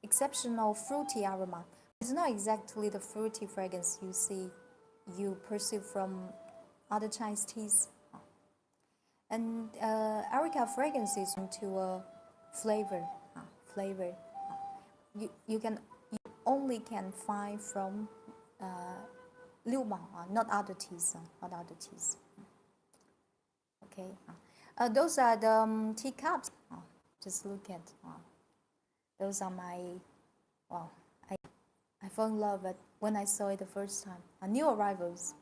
exceptional fruity aroma. It's not exactly the fruity fragrance you perceive from other Chinese teas. And Erica fragrance is into a flavor. Flavor. You only can find from Liupao, not other teas. Not other teas. Okay. Those are the teacups. Just look at. Those are my. Wow. I fell in love with when I saw it the first time. New arrivals.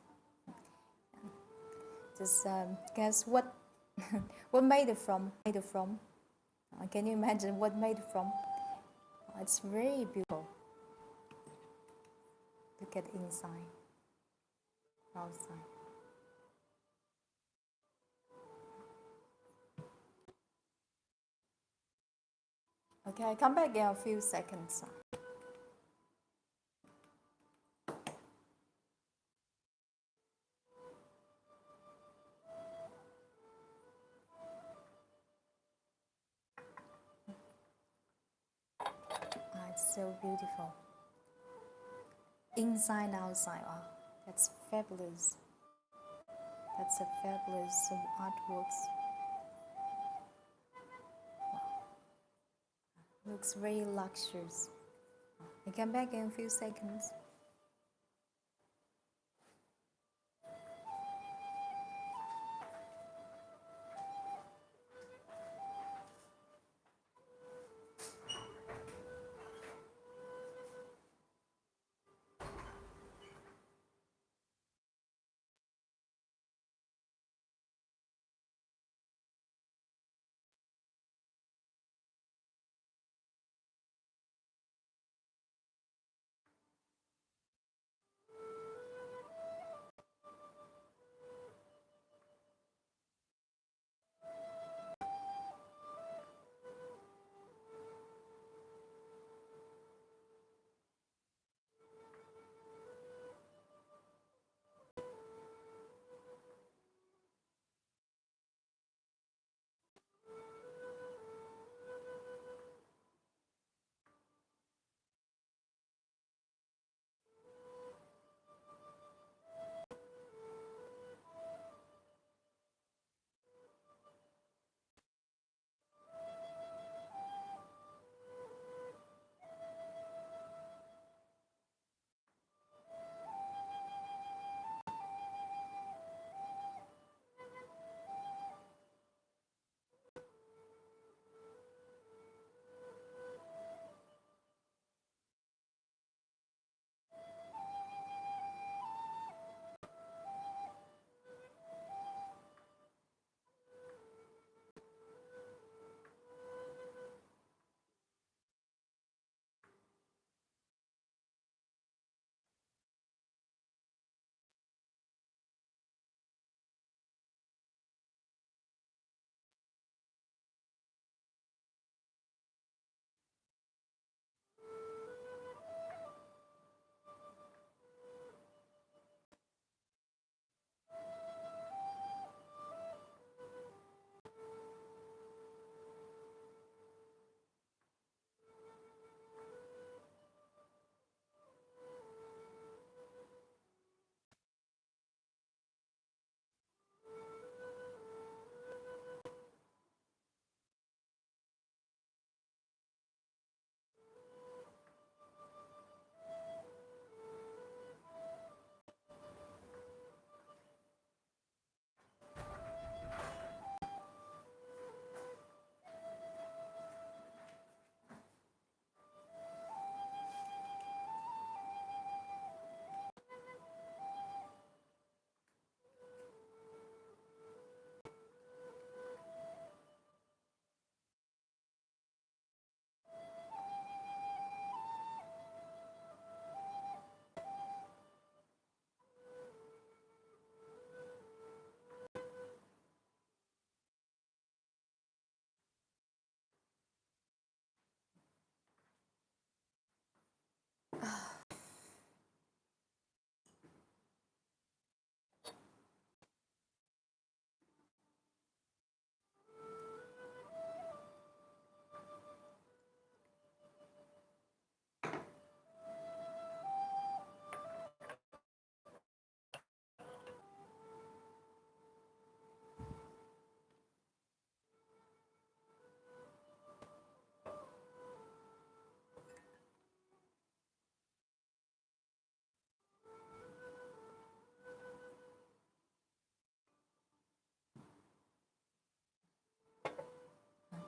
Just guess what what made it from? Can you imagine what made it from? It's very beautiful. Look at inside, outside. Okay, come back in a few seconds. It's so beautiful. Inside and outside. Oh, that's fabulous. That's a fabulous artworks. Looks very luxurious. I come back in a few seconds.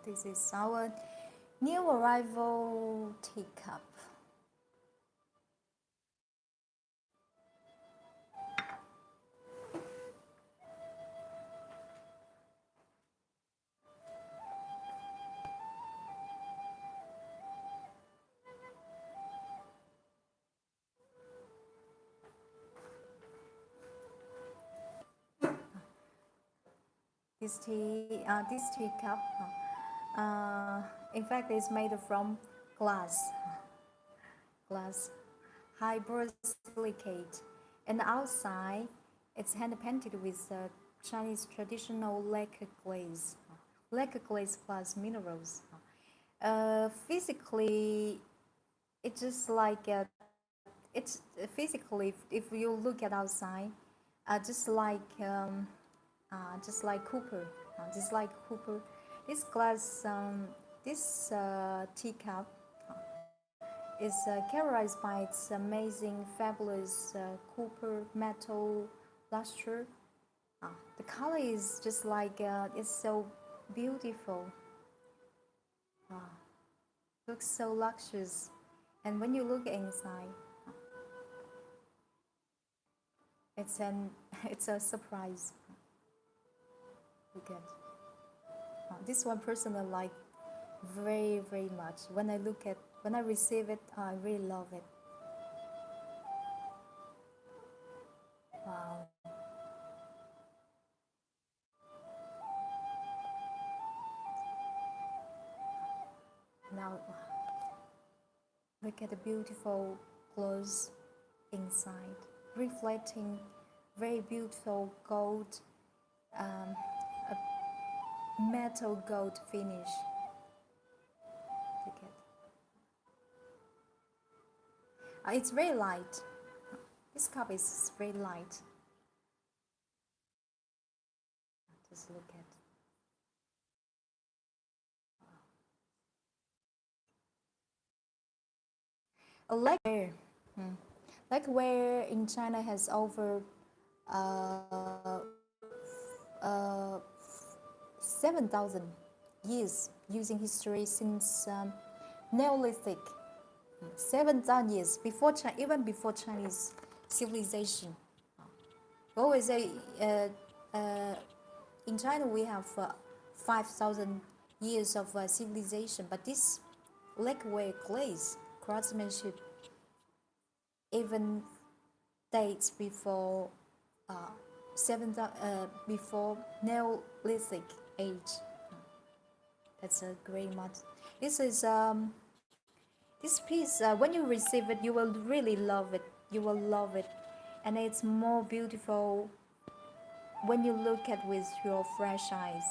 This is our new arrival teacup. This teacup, in fact, is made from glass, glass, high borosilicate, and the outside it's hand painted with Chinese traditional lacquer glaze plus minerals. Physically, it's just like it's physically, if you look at outside, just like Cooper, just like Cooper. This glass, this teacup is characterized by its amazing, fabulous Cooper metal luster. The color is just like it's so beautiful. Looks so luxurious, and when you look inside, it's an it's a surprise. Look at this one person I like very much. When I receive it, I really love it. Wow. Now look at the beautiful clothes inside, reflecting very beautiful gold, a metal gold finish. Look at. It's very light. This cup is very light. Just look at. A lacquerware in China has over uh, 7,000 years using history since Neolithic. 7,000 years before even before Chinese civilization. We always say in China we have 5,000 years of civilization, but this lacquerware glaze craftsmanship even dates before before Neolithic age. That's a great mod. This is this piece. When you receive it, you will really love it. You will love it, and it's more beautiful when you look at with your fresh eyes.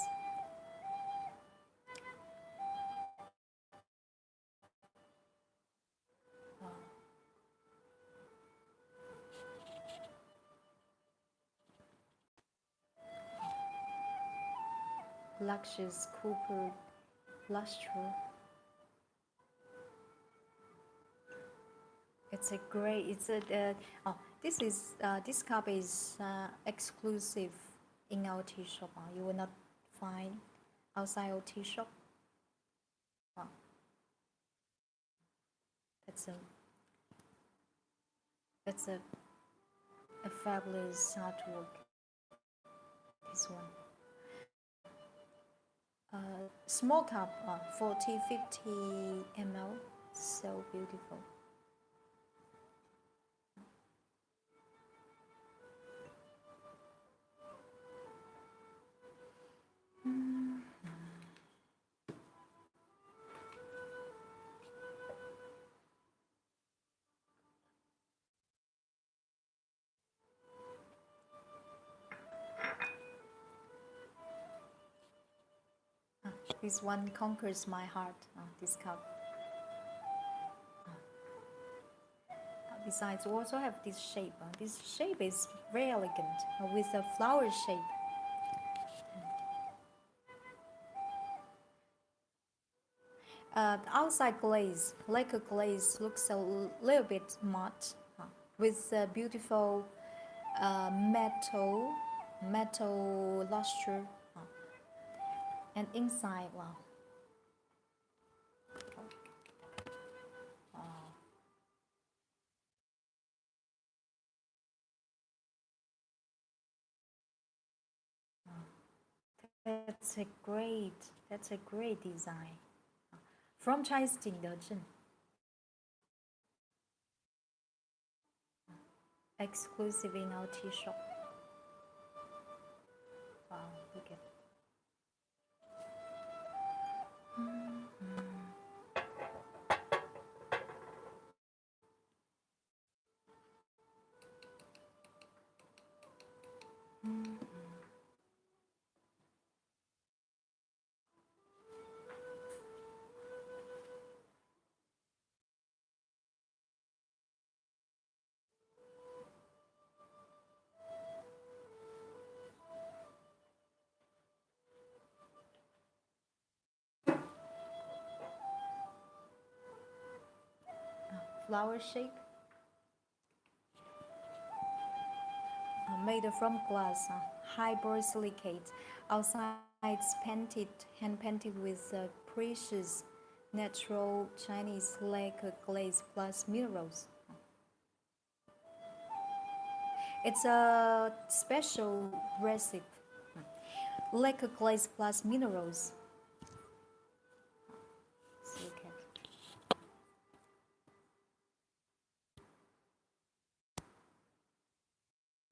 Luxurious Cooper luster. It's a great. It's a. This is this cup is exclusive in our tea shop. You will not find outside our tea shop. That's a. That's a fabulous artwork. This one. Small cup, 40, 50 ml. So beautiful. This one conquers my heart, this cup. Besides, we also have this shape. This shape is very elegant with a flower shape. The outside glaze, lacquer glaze, looks a little bit matte with a beautiful metal luster. And inside, wow, that's a great design. From Chinese 景德镇, exclusive in our tea shop. Wow, look at flower shape, made from glass, high borosilicate. Outside it's painted, hand painted with precious natural Chinese lacquer glaze plus minerals. It's a special recipe. Lacquer glaze plus minerals. Let's look at.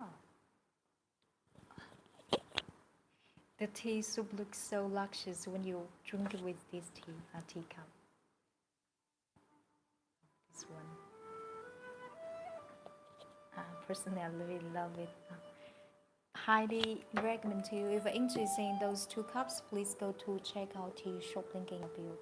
Oh. The tea soup looks so luxurious when you drink it with this teacup. This one. Personally, I really love it. Highly recommend to you. If you're interested in those two cups, please go to check out tea shop link in the bio.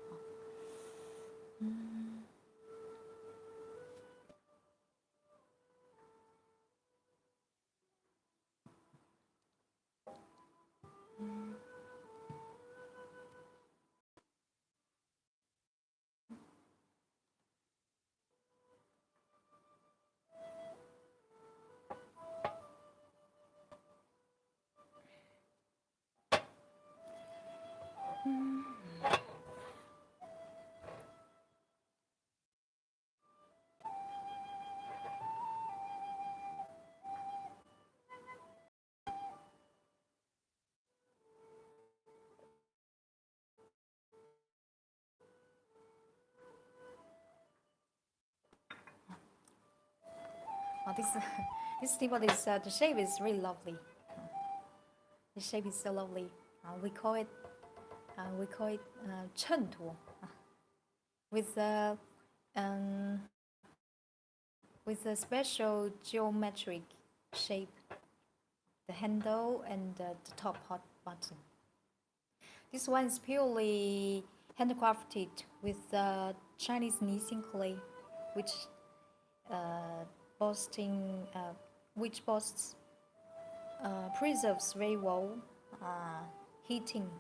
Oh, this this teapot is the shape is really lovely. The shape is so lovely. We call it 衬托, with a um, with a special geometric shape, the handle and the top hot button. This one is purely handcrafted with Chinese Nissin clay, which uh, boasting which boasts preserves very well heating,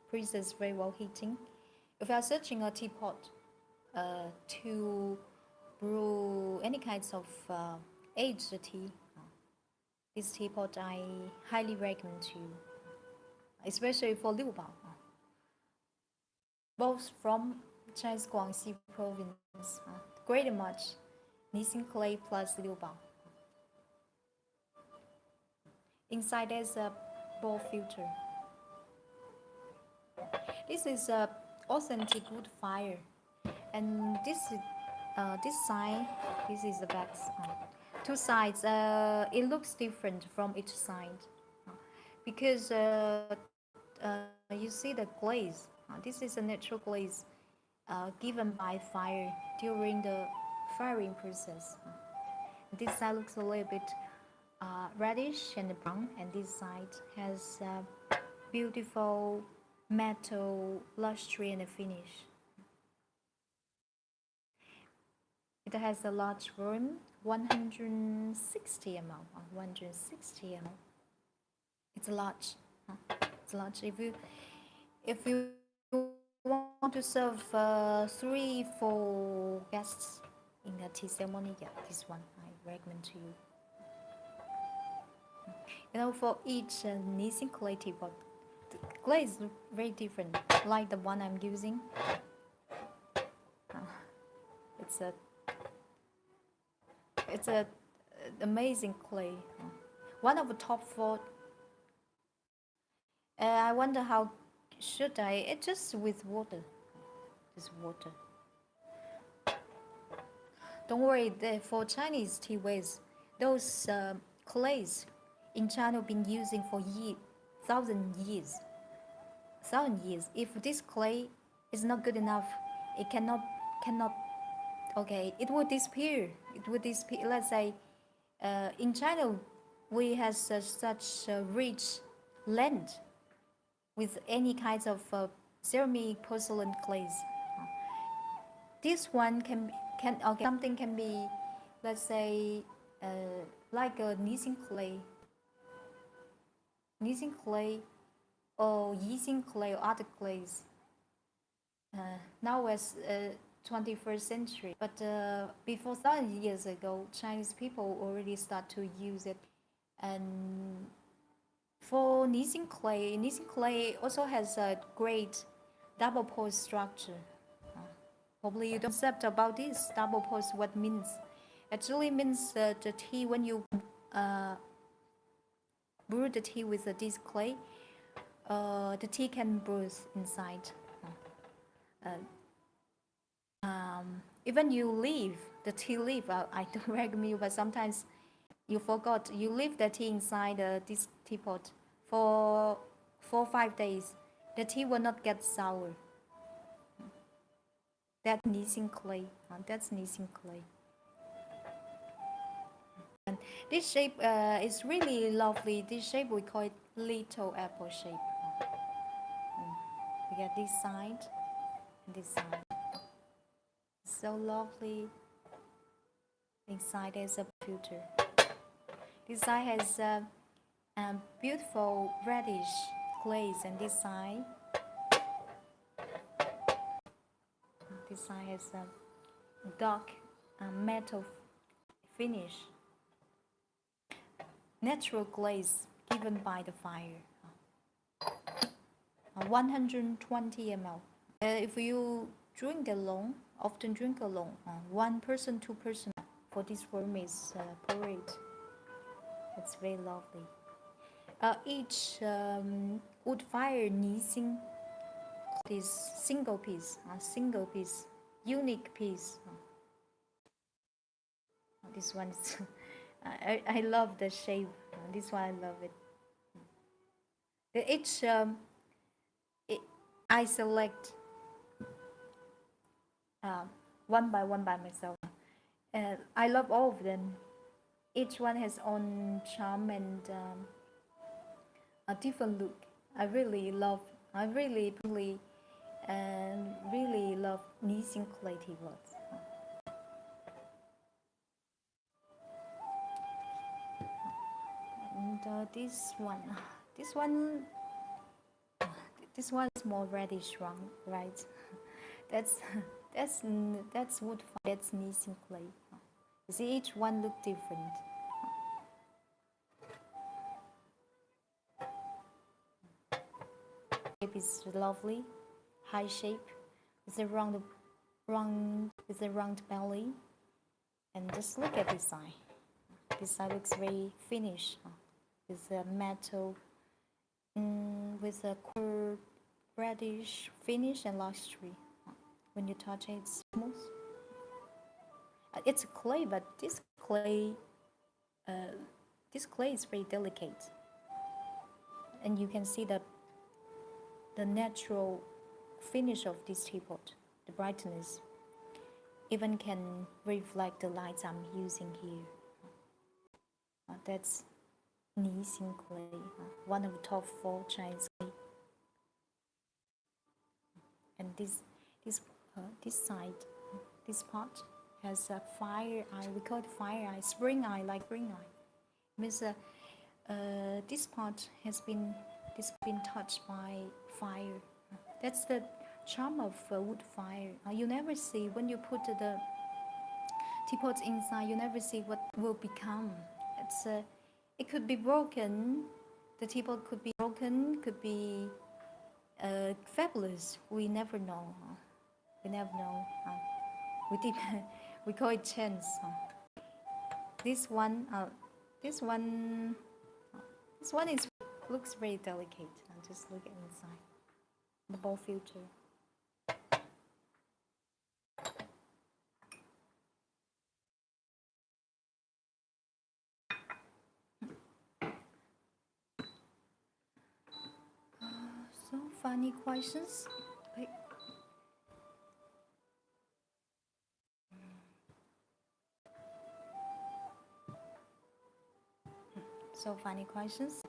preserves very well heating. If you are searching a teapot to brew any kinds of aged tea, this teapot I highly recommend to you, especially for Liupao, both from Chinese Guangxi province, great much Nissin clay plus Liupao. Inside there's a bowl filter. This is a authentic wood fire, and this side, this is the back two sides. It looks different from each side because you see the glaze. This is a natural glaze given by fire during the firing process. This side looks a little bit reddish and brown, and this side has beautiful metal lustrous and finish. It has a large volume, 160 ml. 160 ml. It's large. It's large. If you want to serve 3-4 guests in a tea ceremony, yeah, this one I recommend to you. For each Nissin clay teapot, the glaze is very different. Like the one I'm using, it's a amazing clay. One of the top 4, I wonder how should I? It just with water, just water. Don't worry. For Chinese tea ways, those clays in China have been using for thousand years, thousand years. If this clay is not good enough, it cannot. Okay, it will disappear. It will disappear. Let's say, in China, we have such rich land with any kinds of ceramic, porcelain clays. This one can okay, something can be, let's say, like a Nissin clay or Yixing clay or other clays. Now as 21st century, but before 1,000 years ago, Chinese people already start to use it. And for Nissin clay also has a great double pore structure. Probably you don't concept about this double pore. What means? Actually means the tea when you brew the tea with this clay, the tea can brew inside. Even you leave the tea leaf. I don't recommend you, but sometimes you forgot you leave the tea inside this teapot for 4 or 5 days. The tea will not get sour. That's Nissin clay. That's Nissin clay. And this shape is really lovely. This shape we call it little apple shape. We get this side and this side. So lovely. Inside is a computer. This side has beautiful reddish glaze, and this side has a dark metal finish. Natural glaze given by the fire. 120 ml. If you drink alone, often drink alone, one person, two person for this room is porridge. It's very lovely. Each wood fire Nissin is single piece, unique piece. This one is I love the shape. This one I love it. Each I select one by myself. I love all of them. Each one has own charm and a different look. I really love really love Nissin clay teapots. And this one is more reddish, right? that's wood fire. That's Nissin clay. You see, each one look different. Shape is lovely, high shape, with a round belly, and just look at this side. This side looks very finished, with a metal, with a cool reddish finish and luxury. When you touch it, it's smooth. It's a clay, but this clay is very delicate, and you can see the natural finish of this teapot, the brightness, even can reflect the lights I'm using here. That's Nissin clay, one of the top 4 Chinese clay. And this side, this part has a fire eye. We call it fire eye, spring eye, like spring eye. Means this part has been touched by fire. That's the charm of wood fire. You never see when you put the teapots inside. You never see what will become. It could be broken. The teapot could be broken. Could be fabulous. We never know. We never know. We call it chance. This one looks very delicate. just look at inside the ball filter. So funny questions. Wait. So funny questions.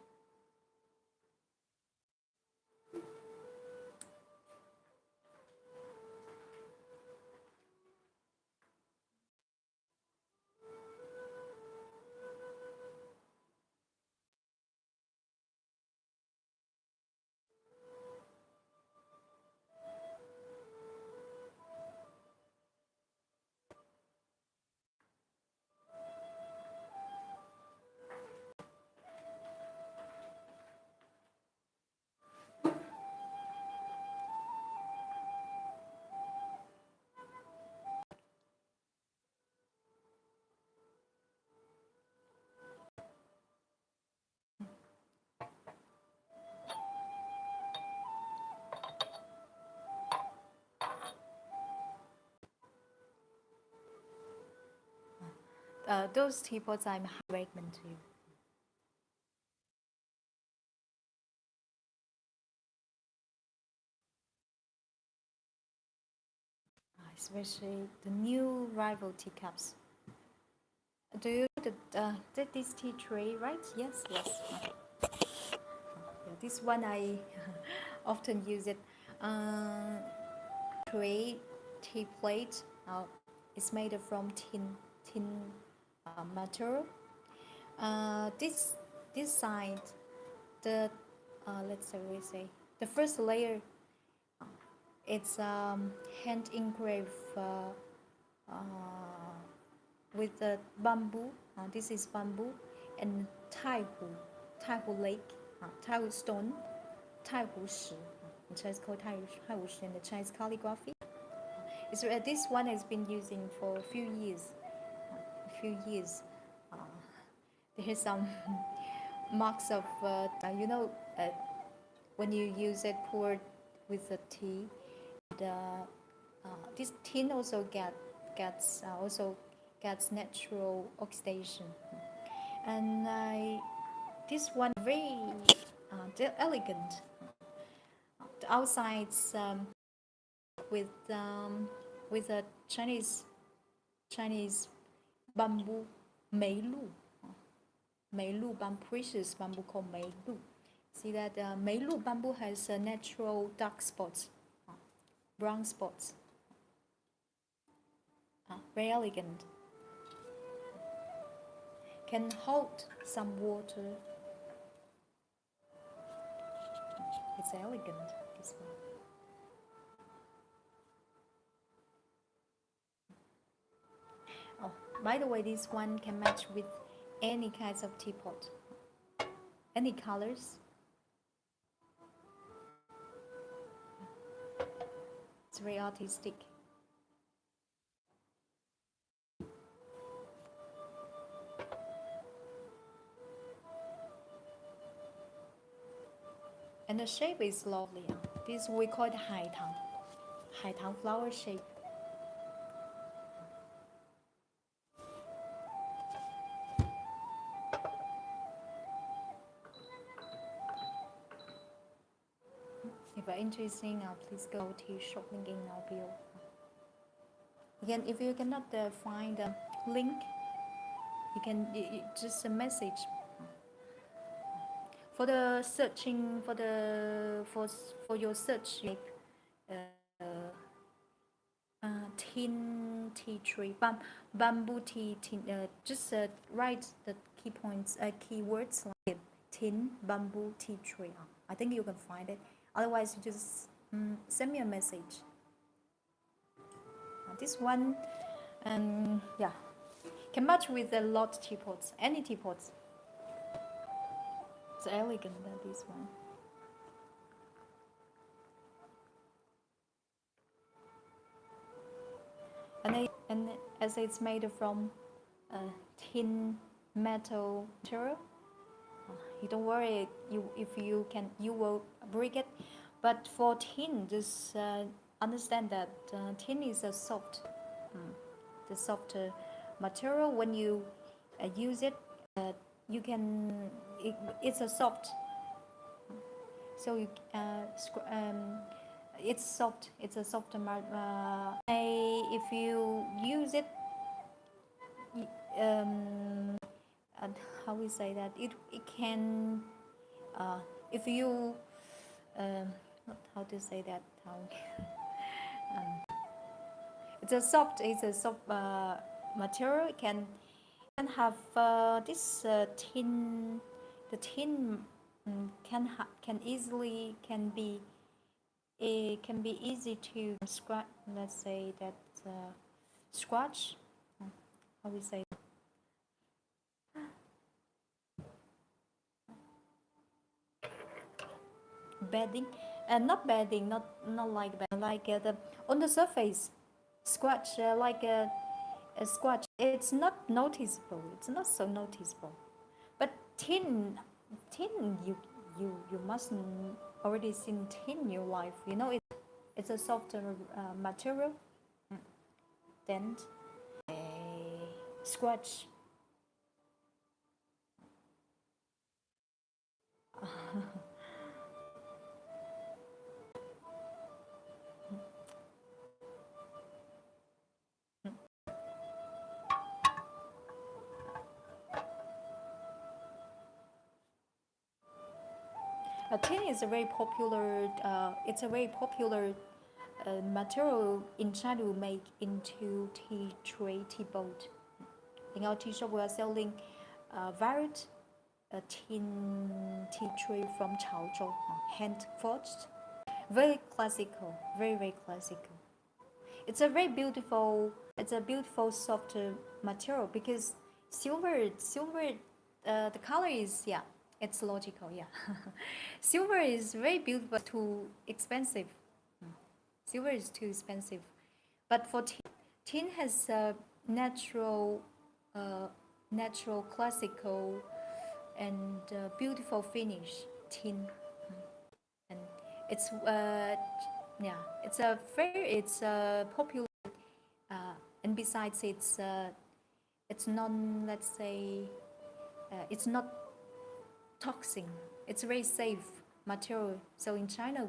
Those teapots I'm recommend to you. Especially the new rival teacups. Do you know this tea tray, right? Yes, yes. Yeah, this one I often use it. Tray, tea plate. It's made from tin material. This side, the let's say the first layer. It's hand engraved with the bamboo. This is bamboo and Taihu lake, Taihu stone, Taihu Shi. In Chinese called Taihu Shi in the Chinese calligraphy. This one has been using for a few years. There's some marks of when you use it poured with the tea. This tin also gets natural oxidation, and this one very elegant. The outside's with a Chinese bamboo meilu, precious bamboo called meilu. See that meilu bamboo has natural dark spots, brown spots. Very elegant. Can hold some water. It's elegant, this one. Oh, by the way, this one can match with any kinds of teapot, any colors. It's very artistic. And the shape is lovely. This we call it Hai Tang flower shape. If you're interested, please go to shop link in our bio. Again, if you cannot find the link, you can just message. For the searching for your search, tin tea tree, bamboo tea, tin, just write the key points, keywords like tin, bamboo tea tree. I think you can find it. Otherwise, you just send me a message. This one, yeah, can match with a lot of teapots, any teapots. It's elegant than this one. And as it's made from tin metal material, You don't worry. If you can, you will break it. But for tin, just understand that tin is a soft, the soft material. When you use it, you can. It's a soft. So you it's soft. It's a soft. If you use it, and how we say that it can if you how to say that how it's a soft material. It can have this tin. The tin can easily it can be easy to scratch. Let's say that scratch. How we say bedding, and not bedding, not like like the on the surface scratch, like a scratch. It's not noticeable. It's not so noticeable. But tin, you must already seen tin in your life. You know it's a softer material. Then a scratch. Tin is a very popular. It's a very popular material in China to make into tea tray, tea boat. In our tea shop, we are selling varied tin tea tray from Chaozhou, hand forged. Very classical, very classical. It's a very beautiful. It's a beautiful soft material because silver. The color is it's logical, Silver is very beautiful, too expensive. Silver is too expensive. But for tin has a natural, classical, and beautiful finish. Tin, and it's it's popular, and besides it's non, let's say, it's not toxic. It's very safe material. So in China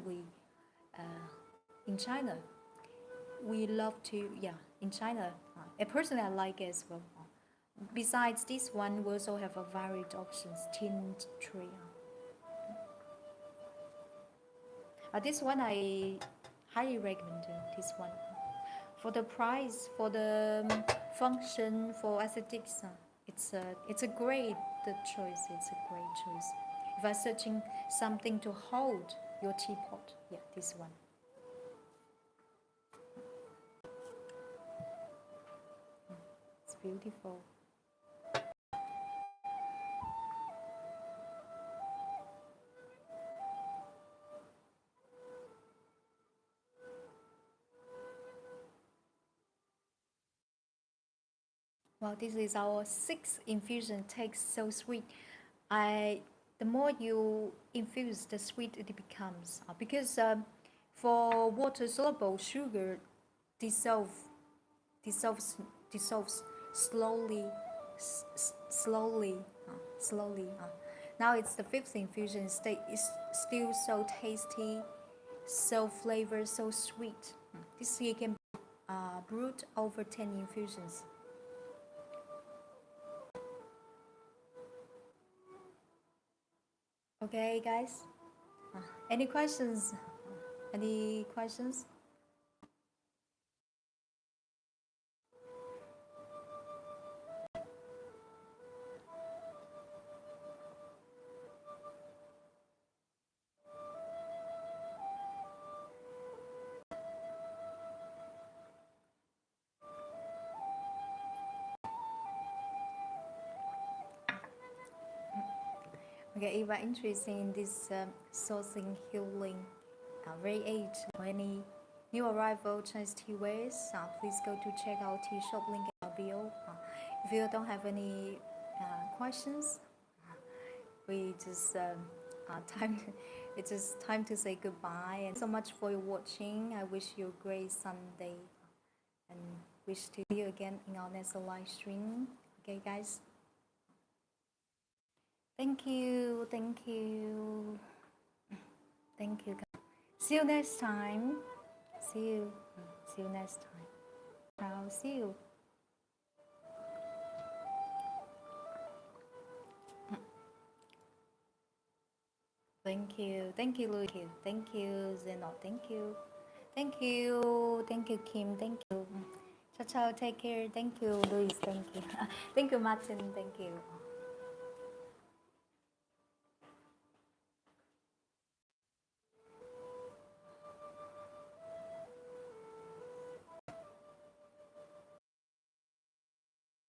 we love to in China. Personally, I like it as well. Besides this one, we also have a varied options tin tray. This one I highly recommend. This one for the price, for the function, for aesthetics. It's a great choice. It's a great choice. If I'm searching something to hold your teapot, this one. It's beautiful. Well, this is our sixth infusion. Tastes so sweet. The more you infuse, the sweet it becomes. Because for water soluble sugar dissolves slowly, slowly. Now it's the fifth infusion. It's still so tasty, so flavor, so sweet. This year can be brewed over 10 infusions. Okay, guys. Any questions? Any questions? Okay, if you're interested in this sourcing, healing, very age, or any new arrival Chinese tea wares, please go to check our tea shop link in our bio. If you don't have any questions, we just time. It's just time to say goodbye. And so much for watching. I wish you a great Sunday, and wish to see you again in our next live stream. Okay, guys. Thank you. Thank you. Thank you. See you next time. See you. See you next time. Ciao. See you. Thank you. Thank you, Louis. Thank you, Zeno. Thank you. Thank you. Thank you, Kim. Thank you. Ciao, ciao. Take care. Thank you, Luis. Thank you. Thank you, Martin. Thank you.